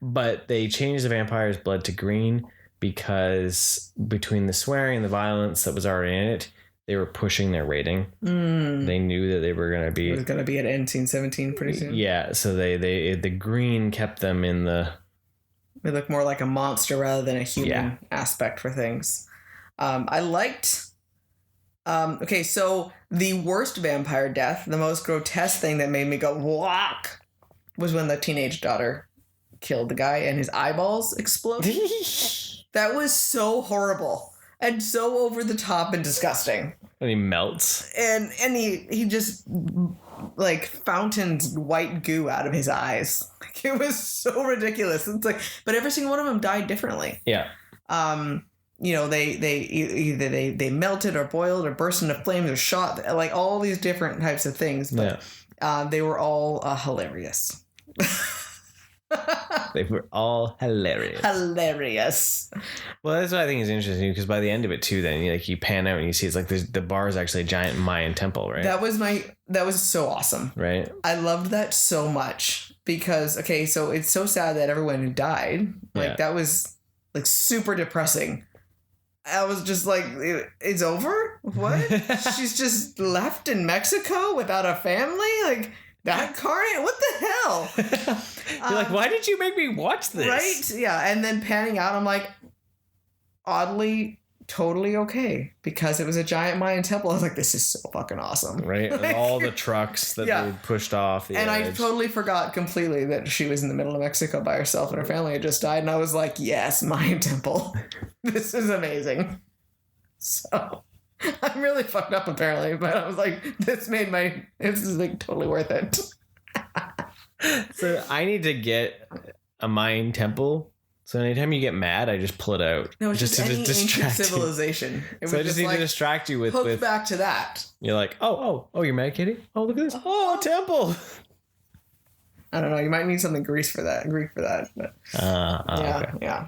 But they changed the vampire's blood to green because between the swearing and the violence that was already in it, they were pushing their rating. They knew that they were going to be... It was going to be at NC-17 pretty soon. Yeah, so the green kept them in the They look more like a monster rather than a human aspect for things. I liked... okay, so the worst vampire death, the most grotesque thing that made me go, whack, was when the teenage daughter killed the guy and his eyeballs exploded. That was so horrible and so over the top and disgusting. And he melts. And he just like fountains white goo out of his eyes. Like, it was so ridiculous. It's like, but every single one of them died differently. Yeah. You know, either they melted or boiled or burst into flames or shot, like all these different types of things. But they were all hilarious. They were all hilarious. Hilarious. Well, that's what I think is interesting, because by the end of it too, then you pan out and you see it's like the bar is actually a giant Mayan temple, right? That was so awesome. Right. I loved that so much because, okay, so it's so sad that everyone who died, like that was like super depressing. I was just like, it's over? What? She's just left in Mexico without a family? Like, that carnage? What the hell? You're like, why did you make me watch this? Right? Yeah. And then panning out, I'm like, oddly, totally okay. Because it was a giant Mayan temple. I was like, this is so fucking awesome. Right? And all the trucks that they pushed off the edge. I totally forgot completely that she was in the middle of Mexico by herself and her family had just died. And I was like, yes, Mayan temple. This is amazing. So... I'm really fucked up apparently, but I was like, this is like totally worth it. So I need to get a Mayan temple. So anytime you get mad, I just pull it out. No, it's just to any distract ancient civilization. It so was I just need to distract you with back to that. You're like, oh, you're mad, Kitty? Oh, look at this. Oh, temple. I don't know. You might need something Greek for that. But yeah.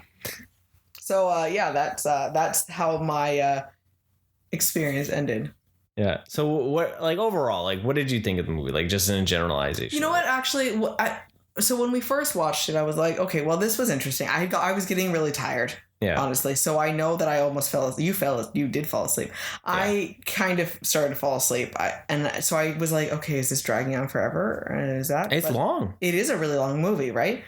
So that's how my experience ended. Yeah. So what, like, overall, like, what did you think of the movie? Like, just in a generalization. You know what? Actually, so when we first watched it, I was like, okay, well, this was interesting. I was getting really tired. Yeah. Honestly, so I know that I almost fell. You did fall asleep. Yeah. I kind of started to fall asleep. So I was like, okay, is this dragging on forever? And is that? It's long. It is a really long movie, right?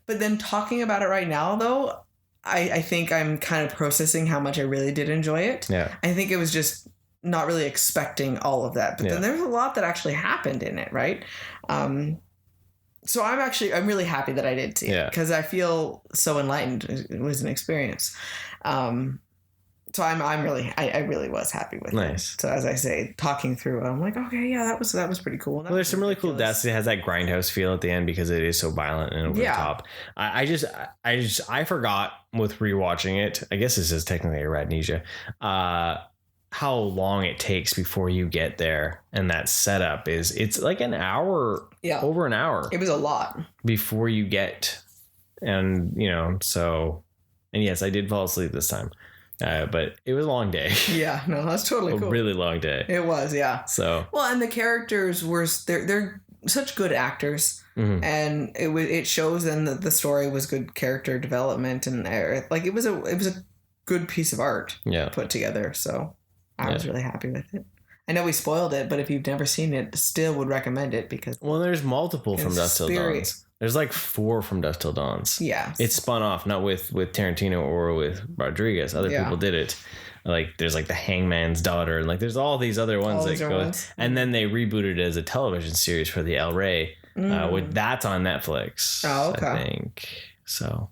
But then talking about it right now, though, I think I'm kind of processing how much I really did enjoy it. Yeah. I think it was just not really expecting all of that. But then there's a lot that actually happened in it, right? So I'm really happy that I did see it because I feel so enlightened. It was an experience. So I really was happy with it. So as I say, talking through it, I'm like, okay, yeah, that was pretty cool. Well, there's some really cool deaths. It has that grindhouse feel at the end because it is so violent and over the top. I forgot with rewatching it. I guess this is technically a amnesia. How long it takes before you get there, and that setup it's like an hour, over an hour. It was a lot before you get, and yes, I did fall asleep this time. But it was a long day. Yeah, no, that's totally cool. A really long day. It was, yeah. So well, and the characters were they're such good actors, and it shows then that the story was good character development, and like it was a good piece of art put together. So I was really happy with it. I know we spoiled it, but if you've never seen it, still would recommend it because there's multiple from Dusk Till Dawn. There's like 4 from Dusk Till Dawn. Yeah. It's spun off, not with Tarantino or with Rodriguez. Other people did it. Like there's like The Hangman's Daughter and like there's all these other ones that go. And then they rebooted it as a television series for the El Rey. That's on Netflix. Oh, okay. I think. So.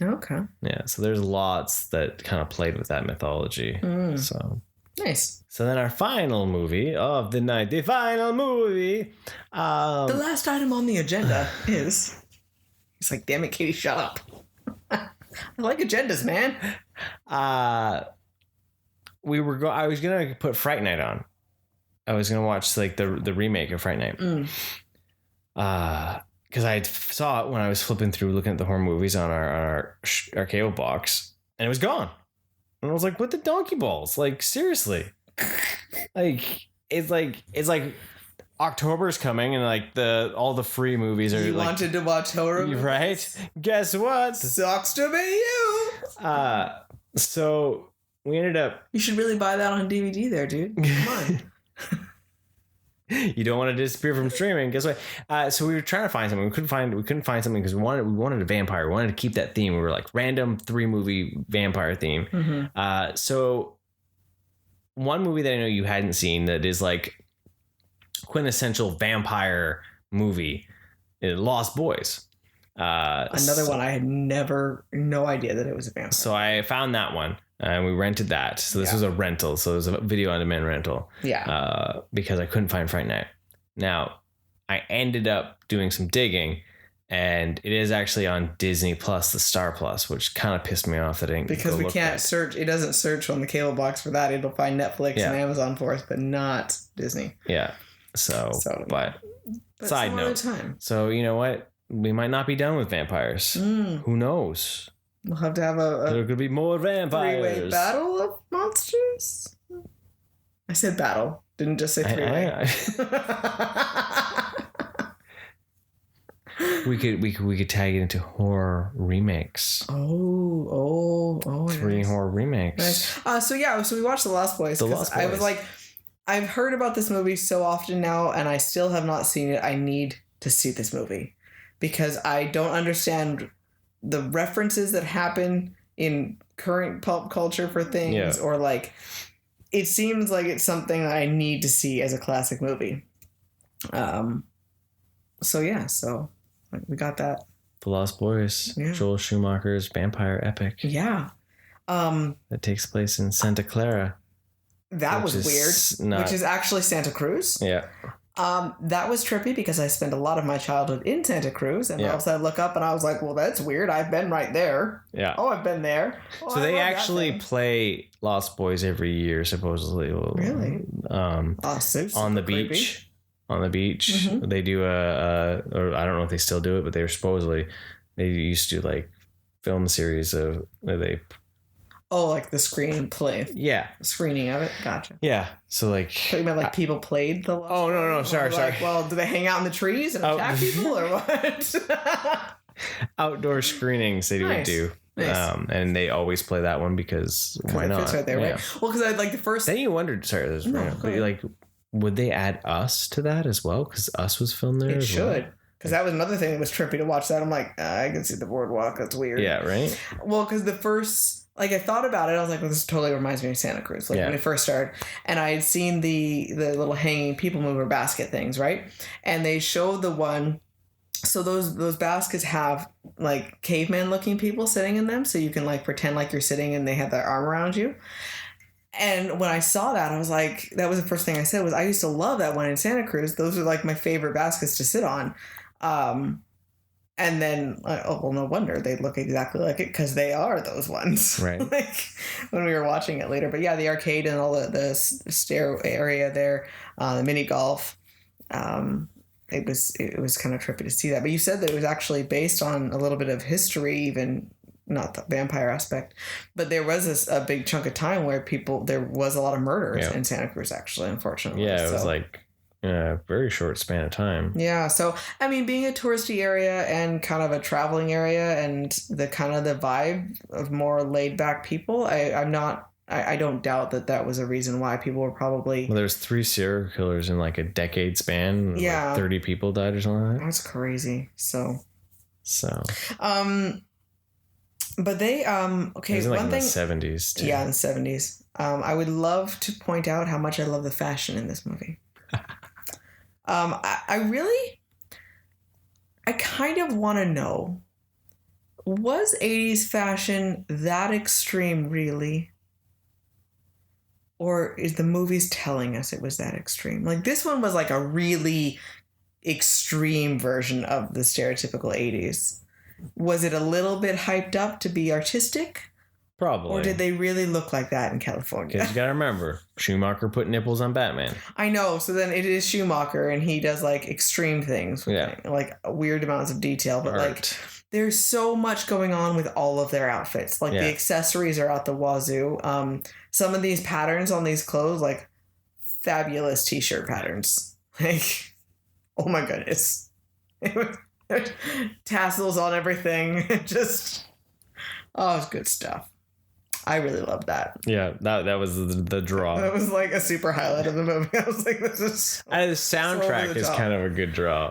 Okay. Yeah. So there's lots that kind of played with that mythology. So. Nice. So then our final movie of the night, the final movie. The last item on the agenda is... It's like, damn it, Katie, shut up. I like agendas, man. I was going to put Fright Night on. I was going to watch like the remake of Fright Night. Because I saw it when I was flipping through looking at the horror movies on our cable box, and it was gone. And I was like, what the donkey balls? Like, seriously. It's like October's coming and like all the free movies are. You like, wanted to watch horror movies? Right? Guess what? Sucks to be you. So we ended up. You should really buy that on DVD there, dude. Come on. You don't want to disappear from streaming. Guess what? So we were trying to find something. We couldn't find something because we wanted a vampire. We wanted to keep that theme. We were like random 3-movie vampire theme. Mm-hmm. So one movie that I know you hadn't seen that is like quintessential vampire movie, Lost Boys. Another one I had no idea that it was a vampire. So I found that one. And we rented that. So this was a rental. So it was a video on demand rental. Yeah. Because I couldn't find Fright Night. Now, I ended up doing some digging, and it is actually on Disney Plus, the Star Plus, which kind of pissed me off that I didn't because we can't search. It doesn't search on the cable box for that. It'll find Netflix and Amazon for us, but not Disney. Yeah. So but side note. So you know what? We might not be done with vampires. Who knows? We'll have to have there could be more vampires. 3-way battle of monsters. I said battle. Didn't just say 3-way. We could tag it into horror remakes. Oh! 3 horror remakes. Nice. So we watched The Lost Boys. I was like, I've heard about this movie so often now, and I still have not seen it. I need to see this movie because I don't understand the references that happen in current pop culture for things, or like, it seems like it's something that I need to see as a classic movie. So we got that. The Lost Boys, Joel Schumacher's vampire epic. Yeah. That takes place in Santa Clara. That was weird. Which is actually Santa Cruz. Yeah. That was trippy because I spent a lot of my childhood in Santa Cruz, and all of a sudden I look up and I was like, well, that's weird. I've been right there. Yeah. Oh, I've been there. Oh, so they actually play Lost Boys every year, supposedly. Really? On the beach. On the beach. Mm-hmm. They do or I don't know if they still do it, but they used to like film series of where they... Oh, like the screenplay. Yeah. Screening of it. Gotcha. Yeah. So like... So you meant like people played the... Oh, no. Sorry. Like, well, do they hang out in the trees and attack people or what? Outdoor screenings they would do. Nice. And they always play that one because why not? Fits right there, right? Well, because I like the first... Then you wondered... Sorry, this is but like, would they add Us to that as well? Because Us was filmed there as well. It should. Because that was another thing that was trippy to watch that. I'm like, I can see the boardwalk. That's weird. Yeah, right? Well, because the first... Like, I thought about it. I was like, well, this totally reminds me of Santa Cruz. Like, when it first started. And I had seen the little hanging people mover basket things, right? And they showed the one... So those baskets have, like, caveman-looking people sitting in them. So you can, like, pretend like you're sitting and they have their arm around you. And when I saw that, I was like... That was the first thing I said was, I used to love that one in Santa Cruz. Those are, like, my favorite baskets to sit on. And then, no wonder they look exactly like it because they are those ones. Right. Like when we were watching it later. But yeah, the arcade and all the stair area there, the mini golf. It was kind of trippy to see that. But you said that it was actually based on a little bit of history, even not the vampire aspect. But there was a big chunk of time where there was a lot of murders in Santa Cruz, actually, unfortunately. Yeah, it was like... a very short span of time. Yeah. So, I mean, being a touristy area and kind of a traveling area and the kind of the vibe of more laid back people, I don't doubt that was a reason why people were probably... Well, there's 3 serial killers in like a decade span. Yeah. Like 30 people died or something like that. That's crazy. So. But they, okay. It was like in the 70s too. Yeah, in the 70s. I would love to point out how much I love the fashion in this movie. I kind of want to know, was 80s fashion that extreme really? Or is the movies telling us it was that extreme? Like, this one was like a really extreme version of the stereotypical 80s. Was it a little bit hyped up to be artistic? Probably. Or did they really look like that in California? Because you gotta remember, Schumacher put nipples on Batman. I know. So then it is Schumacher, and he does like extreme things with like weird amounts of detail. But like, there's so much going on with all of their outfits. Like the accessories are out the wazoo. Some of these patterns on these clothes, like fabulous t-shirt patterns. Like, oh my goodness, tassels on everything. Just it's good stuff. I really loved that. Yeah, that was the draw. That was like a super highlight of the movie. I was like, this is The soundtrack is kind of a good draw.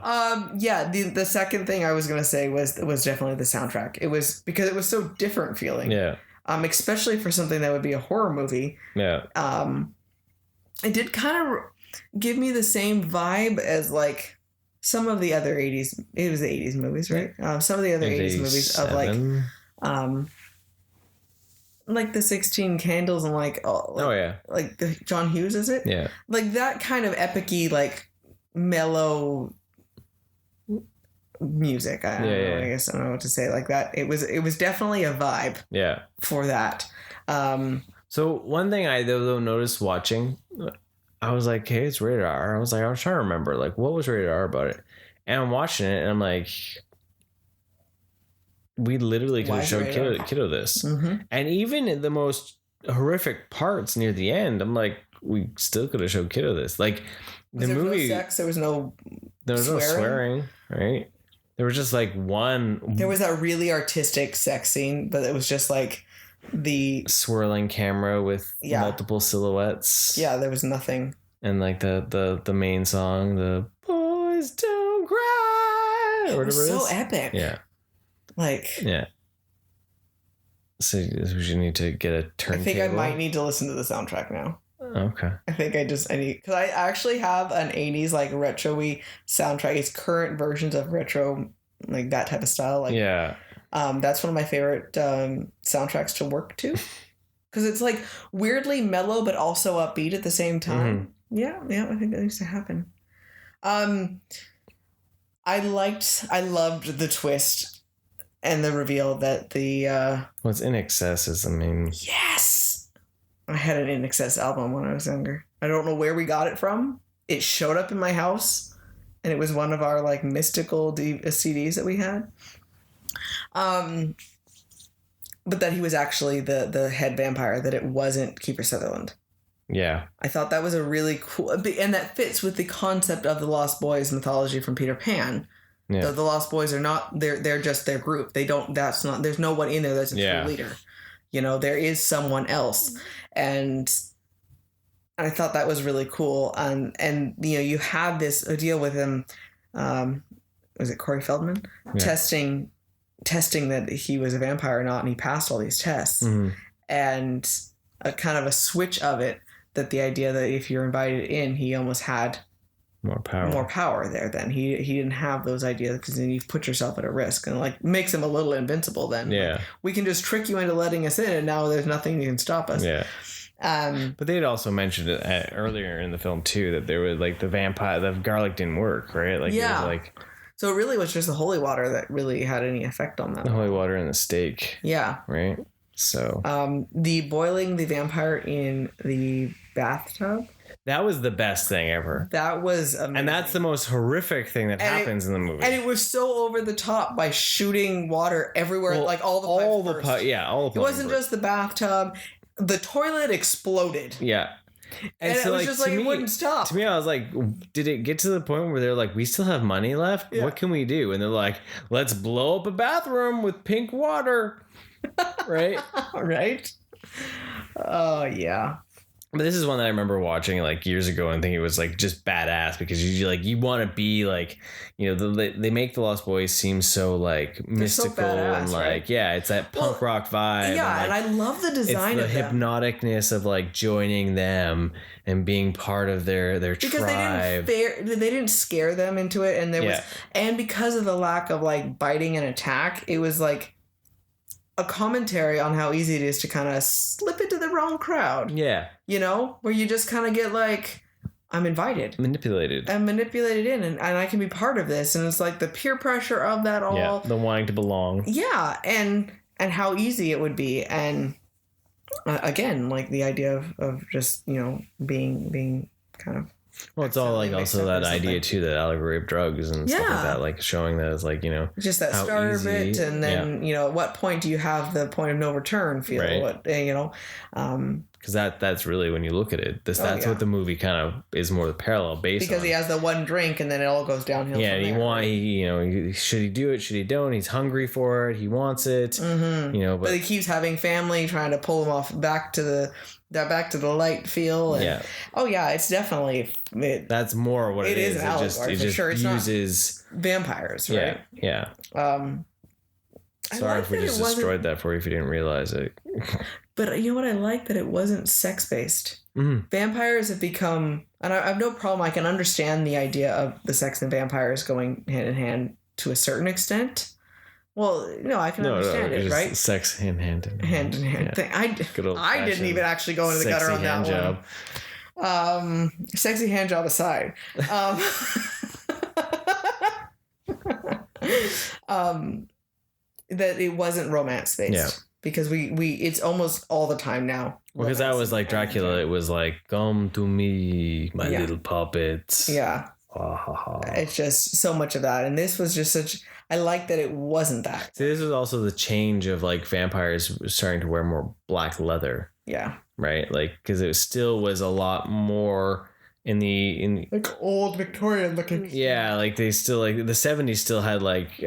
Yeah, the second thing I was gonna say was definitely the soundtrack. It was because it was so different feeling. Yeah. Especially for something that would be a horror movie. Yeah. It did kind of give me the same vibe as like some of the other 80s. It was the 80s movies, right? Some of the other 80s movies of like the 16 Candles and like like the John Hughes, is it? Yeah. Like that kind of epic-y, like mellow music. I guess I don't know what to say like that. It was definitely a vibe. Yeah. For that. So one thing I though noticed watching, I was like, hey, it's rated R. I was trying to remember like what was rated R about it, and I'm watching it and I'm like, we literally could have showed kiddo this. Mm-hmm. And even in the most horrific parts near the end, I'm like, we still could have showed kiddo this. Like the movie, no sex, there was no swearing, right? There was just like one. There was that really artistic sex scene, but it was just like the swirling camera with multiple silhouettes. Yeah, there was nothing. And like the main song, the boys don't cry, or whatever it was. So epic. Yeah. Like. Yeah. So we should need to get a turntable. I think I might need to listen to the soundtrack now. Okay. I think I need, because I actually have an 80s like retro-y soundtrack. It's current versions of retro, like that type of style. Like that's one of my favorite soundtracks to work to, because it's like weirdly mellow but also upbeat at the same time. Mm-hmm. Yeah, I think that used to happen. I loved the twist and the reveal that the what's In Excess is the main. Yes. I had an In Excess album when I was younger. I don't know where we got it from. It showed up in my house, and it was one of our like mystical CDs that we had. But that he was actually the head vampire, that it wasn't Kiefer Sutherland. Yeah. I thought that was a really cool, and that fits with the concept of the Lost Boys mythology from Peter Pan. Yeah. The Lost Boys are not, they're just their group. There's no one in there that's a true leader. You know, there is someone else. And I thought that was really cool. And you know, you had this deal with him, was it Corey Feldman? Yeah. Testing that he was a vampire or not, and he passed all these tests. Mm-hmm. And a kind of a switch of it, that the idea that if you're invited in, he almost had more power there. Then he didn't have those ideas, because then you put yourself at a risk, and like makes him a little invincible. Then like, we can just trick you into letting us in, and now there's nothing that can stop us. But they'd also mentioned it earlier in the film too, that there was like the garlic didn't work, right? Like it was like, so it really was just the holy water that really had any effect on that. The holy water and the steak. Yeah. Right. So the boiling the vampire in the bathtub. That was the best thing ever. That was amazing. And that's the most horrific thing that happens in the movie. And it was so over the top by shooting water everywhere, like all the pipes. It wasn't just the bathtub. The toilet exploded. Yeah. And so, it was just like it wouldn't stop. To me, I was like, did it get to the point where they're like, we still have money left? Yeah. What can we do? And they're like, let's blow up a bathroom with pink water. Right? Right? Oh, yeah. But this is one that I remember watching like years ago and thinking it was like just badass, because you want to be like, you know, they make the Lost Boys seem so like mystical, so badass, and like, right? Yeah, it's that punk rock vibe. Yeah, and I love the design of them. The hypnoticness of like joining them and being part of their tribe. They didn't scare them into it, and and because of the lack of like biting and attack, it was like a commentary on how easy it is to kind of slip into the wrong crowd. Yeah. You know, where you just kind of get like, I'm invited. Manipulated. I'm manipulated in, and I can be part of this. And it's like the peer pressure of that all. Yeah, the wanting to belong. Yeah, and how easy it would be. And again, like the idea of just, you know, being kind of. Well, it's all like also that idea too, that allegory of drugs and stuff like that, like showing that as like, you know, just that start of it, and then you know, at what point do you have the point of no return feel? Right. What, you know, Because that's really, when you look at it, that's yeah. what the movie kind of is more the parallel based because on. he has the one drink and then it all goes downhill. Yeah, from and there. should he do it? Should he don't? He's hungry for it. He wants it. Mm-hmm. But he keeps having family trying to pull him off back to the light feel. And, yeah. Oh yeah, it's definitely that's more what it is. An allegory, it just sure. It's uses vampires, right? Yeah. like Sorry if we just destroyed that for you if you didn't realize it. But you know what? I like that it wasn't sex-based. Vampires have become, and I have no problem. I can understand the idea of the sex and vampires going hand in hand to a certain extent. Well, no, I can understand it, right? Sex hand in hand. Thing. I didn't even actually go into the gutter on that one. Sexy hand job aside. That it wasn't romance based. Yeah. Because we it's almost all the time now. Well, because that was like Dracula. It was like, come to me, my little puppets. Yeah. It's just so much of that. And this was just such... I like that it wasn't that. See, this was also the change of like vampires starting to wear more black leather. Yeah. Right? Like, because it still was a lot more... in like old Victorian looking. Yeah, like they still like the 70s still had like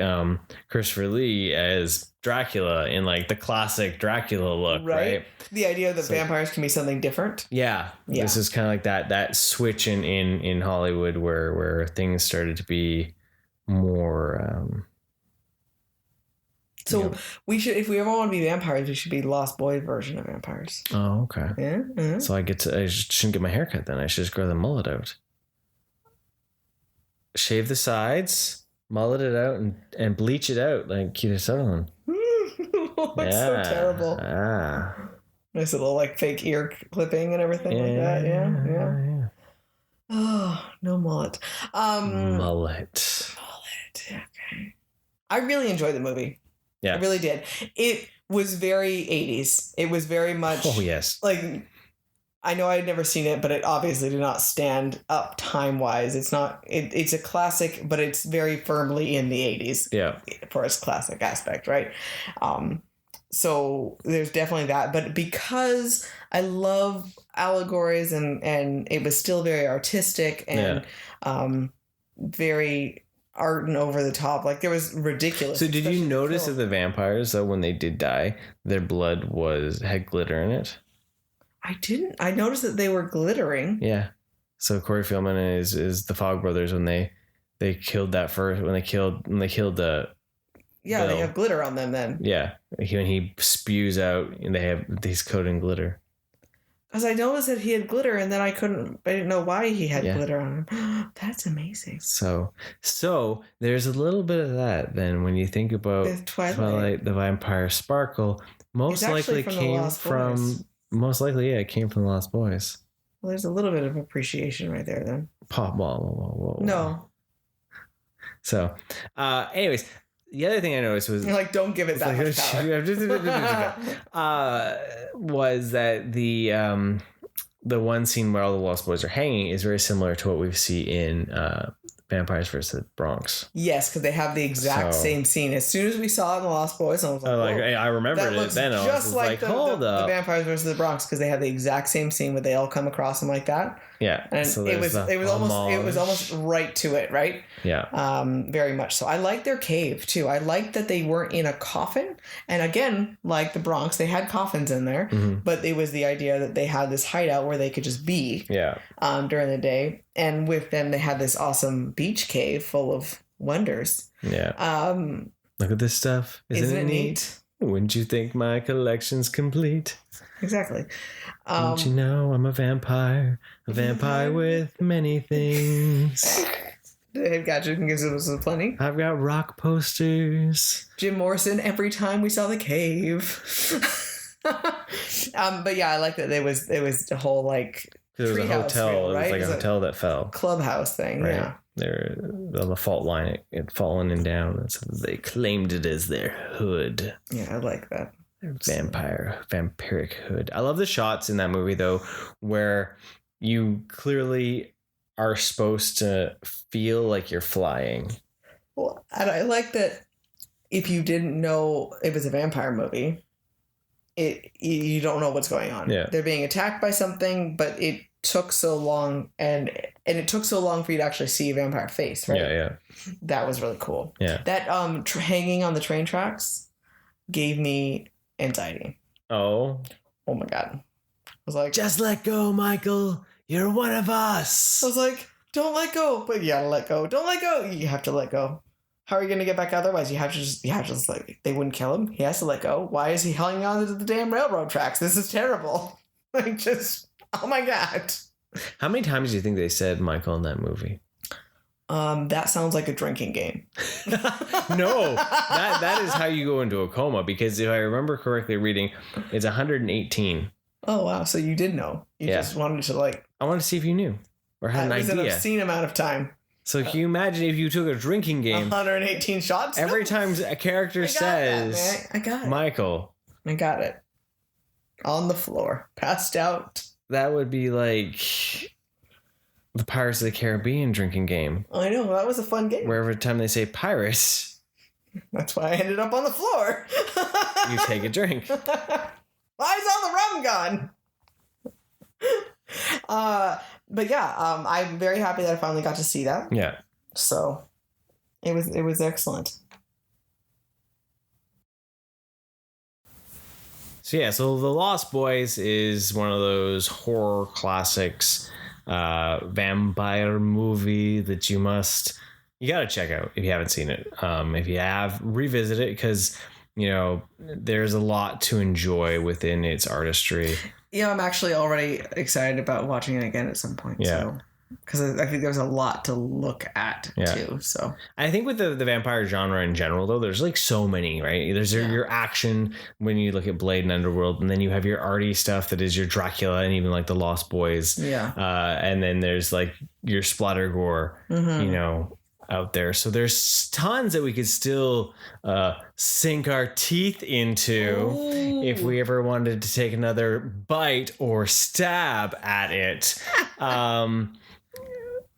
Christopher Lee as Dracula in like the classic Dracula look, right? The idea that vampires can be something different. Yeah. This is kind of like that switch in Hollywood where things started to be more so we should, if we ever want to be vampires, we should be Lost Boys version of vampires. Oh, okay. Yeah. Mm-hmm. So I shouldn't get my hair cut then. I should just grow the mullet out. Shave the sides, mullet it out, and bleach it out like Keith Sutherland. That's so terrible. Nice little like fake ear clipping and everything like that. Yeah. Oh, no mullet. Mullet. Okay. I really enjoyed the movie. Yeah. I really did. It was very 80s. It was very much... Oh, yes. Like, I know I'd never seen it, but it obviously did not stand up time-wise. It's not... It's a classic, but it's very firmly in the 80s. Yeah. For its classic aspect, right? So there's definitely that. But because I love allegories and it was still very artistic and very... art and over the top, like there was ridiculous. So did you notice that the vampires, though, when they did die, their blood had glitter in it? I didn't. I noticed that they were glittering. Yeah. So Corey Feldman is the Fog Brothers when they killed that first, when they killed the Bill. They have glitter on them then. Yeah, when he spews out and he's coated in glitter. Because I noticed that he had glitter, and then I didn't know why he had glitter on him. That's amazing. So there's a little bit of that then when you think about Twilight, the Vampire Sparkle. Most likely it came from the Lost Boys. Well, there's a little bit of appreciation right there then. Whoa. No. So, anyways. The other thing I noticed was... You're like, don't give it that much power. Was that the one scene where all the Lost Boys are hanging is very similar to what we see in Vampires vs. Bronx. Yes, because they have the exact same scene. As soon as we saw it in the Lost Boys, I was like, I remembered it then. I was like hold up. The Vampires vs. the Bronx, because they have the exact same scene where they all come across them like that. Yeah, and so it was almost right to it, right? Yeah, very much so. I like their cave too. I like that they weren't in a coffin, and again, like the Bronx, they had coffins in there, but it was the idea that they had this hideout where they could just be. Yeah. During the day, and with them, they had this awesome beach cave full of wonders. Yeah. Look at this stuff. Isn't it neat? Wouldn't you think my collection's complete? Exactly. Don't you know I'm a vampire with many things. Dave Gadget gives us plenty. I've got rock posters. Jim Morrison every time we saw the cave. But yeah, I like that there was the whole like there was a hotel. Right? It was like a hotel that fell. Clubhouse thing, right? Yeah. They're on the fault line. It had fallen and down. So they claimed it as their hood. Yeah, I like that. Vampiric hood. I love the shots in that movie though, where you clearly are supposed to feel like you're flying. Well, and I like that if you didn't know it was a vampire movie, you don't know what's going on. Yeah. They're being attacked by something, but it took so long, and it took so long for you to actually see a vampire face, right? Yeah. That was really cool. Yeah. That hanging on the train tracks gave me anxiety. Oh my God. I was like, just let go, Michael. You're one of us. I was like, don't let go. But you gotta let go. Don't let go. You have to let go. How are you gonna get back otherwise? You have to just like, they wouldn't kill him. He has to let go. Why is he hanging on to the damn railroad tracks? This is terrible. Like, just, oh my God. How many times do you think they said Michael in that movie? That sounds like a drinking game. No, that is how you go into a coma, because if I remember correctly reading, it's 118. Oh, wow. So you did know. You just wanted to, like... I wanted to see if you knew or had an idea. That was an obscene amount of time. So can you imagine if you took a drinking game? 118 shots? Every time a character says, I got it. Michael. I got it. On the floor. Passed out. That would be like the Pirates of the Caribbean drinking game. I know. That was a fun game. Where every time they say pirates, that's why I ended up on the floor. You take a drink. Why is all the rum gone? But yeah, I'm very happy that I finally got to see that. Yeah. So it was excellent. So yeah, so The Lost Boys is one of those horror classics, vampire movie that you gotta check out if you haven't seen it. If you have, revisit it, because there's a lot to enjoy within its artistry. Yeah, I'm actually already excited about watching it again at some point. Yeah. So, because I think there's a lot to look at too. So I think with the vampire genre in general, though, there's like so many, right? There's your action when you look at Blade and Underworld, and then you have your arty stuff that is your Dracula and even like the Lost Boys. Yeah. And then there's like your splatter gore, out there. So there's tons that we could still sink our teeth into if we ever wanted to take another bite or stab at it.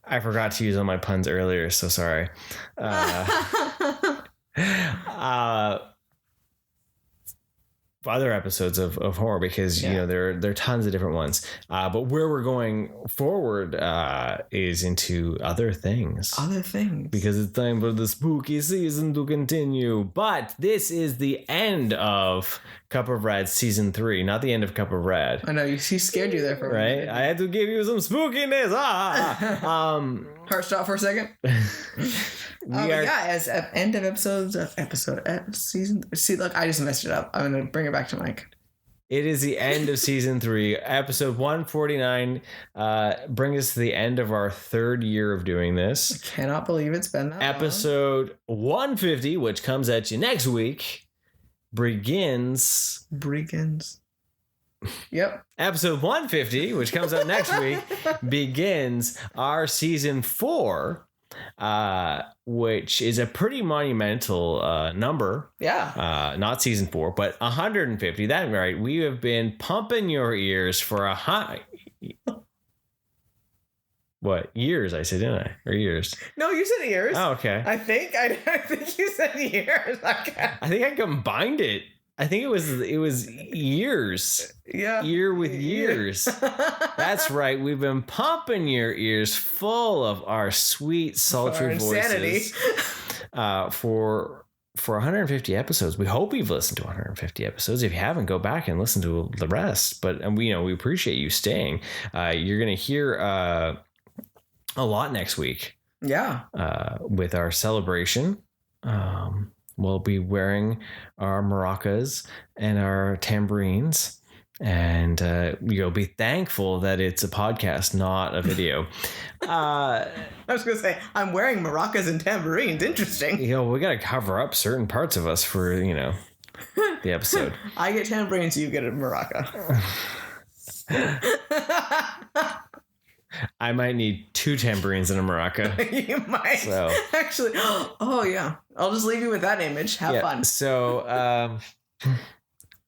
I forgot to use all my puns earlier, so sorry. Other episodes of horror, because there are tons of different ones, but where we're going forward is into other things, because it's time for the spooky season to continue. But this is the end of Cup of Red season 3, not the end of Cup of Red. I know, he scared you there for a minute. I had to give you some spookiness. Heart stop for a second. As end of season. See, look, I just messed it up. I'm gonna bring it back to Mike. It is the end of season 3, episode 149. Bring us to the end of our 3rd year of doing this. I cannot believe it's been that episode long. 150, which comes at you next week, begins. Yep. Episode 150, which comes out next week, begins our season 4. Which is a pretty monumental number. Yeah. Not season 4, but 150. That right. We have been pumping your ears for what years? I said, didn't I? Or years? No, you said years. Oh, okay. I think you said years. I think I combined it. I think it was years. Yeah. Year with years. That's right. We've been pumping your ears full of our sweet, sultry voices for 150 episodes. We hope you've listened to 150 episodes. If you haven't, go back and listen to the rest. But we appreciate you staying. You're going to hear a lot next week. Yeah. With our celebration. We'll be wearing our maracas and our tambourines, and you'll be thankful that it's a podcast, not a video. I was going to say, I'm wearing maracas and tambourines. Interesting. We got to cover up certain parts of us for, the episode. I get tambourines, you get a maraca. I might need 2 tambourines and a maraca. You might. So. Actually, oh yeah. I'll just leave you with that image. Have fun. So,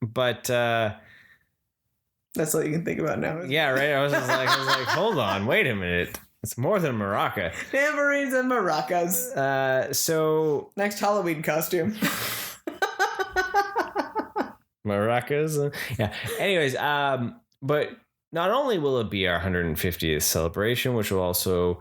but that's all you can think about now. Yeah, right. I was like, hold on, wait a minute. It's more than a maraca. Tambourines and maracas. So next Halloween costume. Maracas. Yeah. Anyways, but not only will it be our 150th celebration, which will also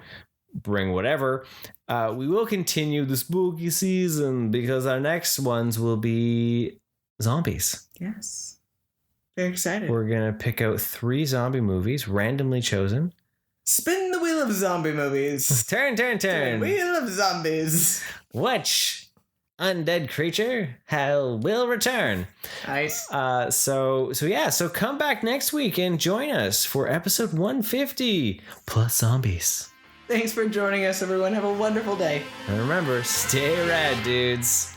bring whatever, we will continue the spooky season because our next ones will be zombies. Yes. Very excited. We're going to pick out 3 zombie movies randomly chosen. Spin the wheel of zombie movies. Turn. Wheel of zombies. Which undead creature hell will return? Nice. So come back next week and join us for episode 150 plus zombies. Thanks for joining us, everyone. Have a wonderful day. And remember, stay rad, dudes.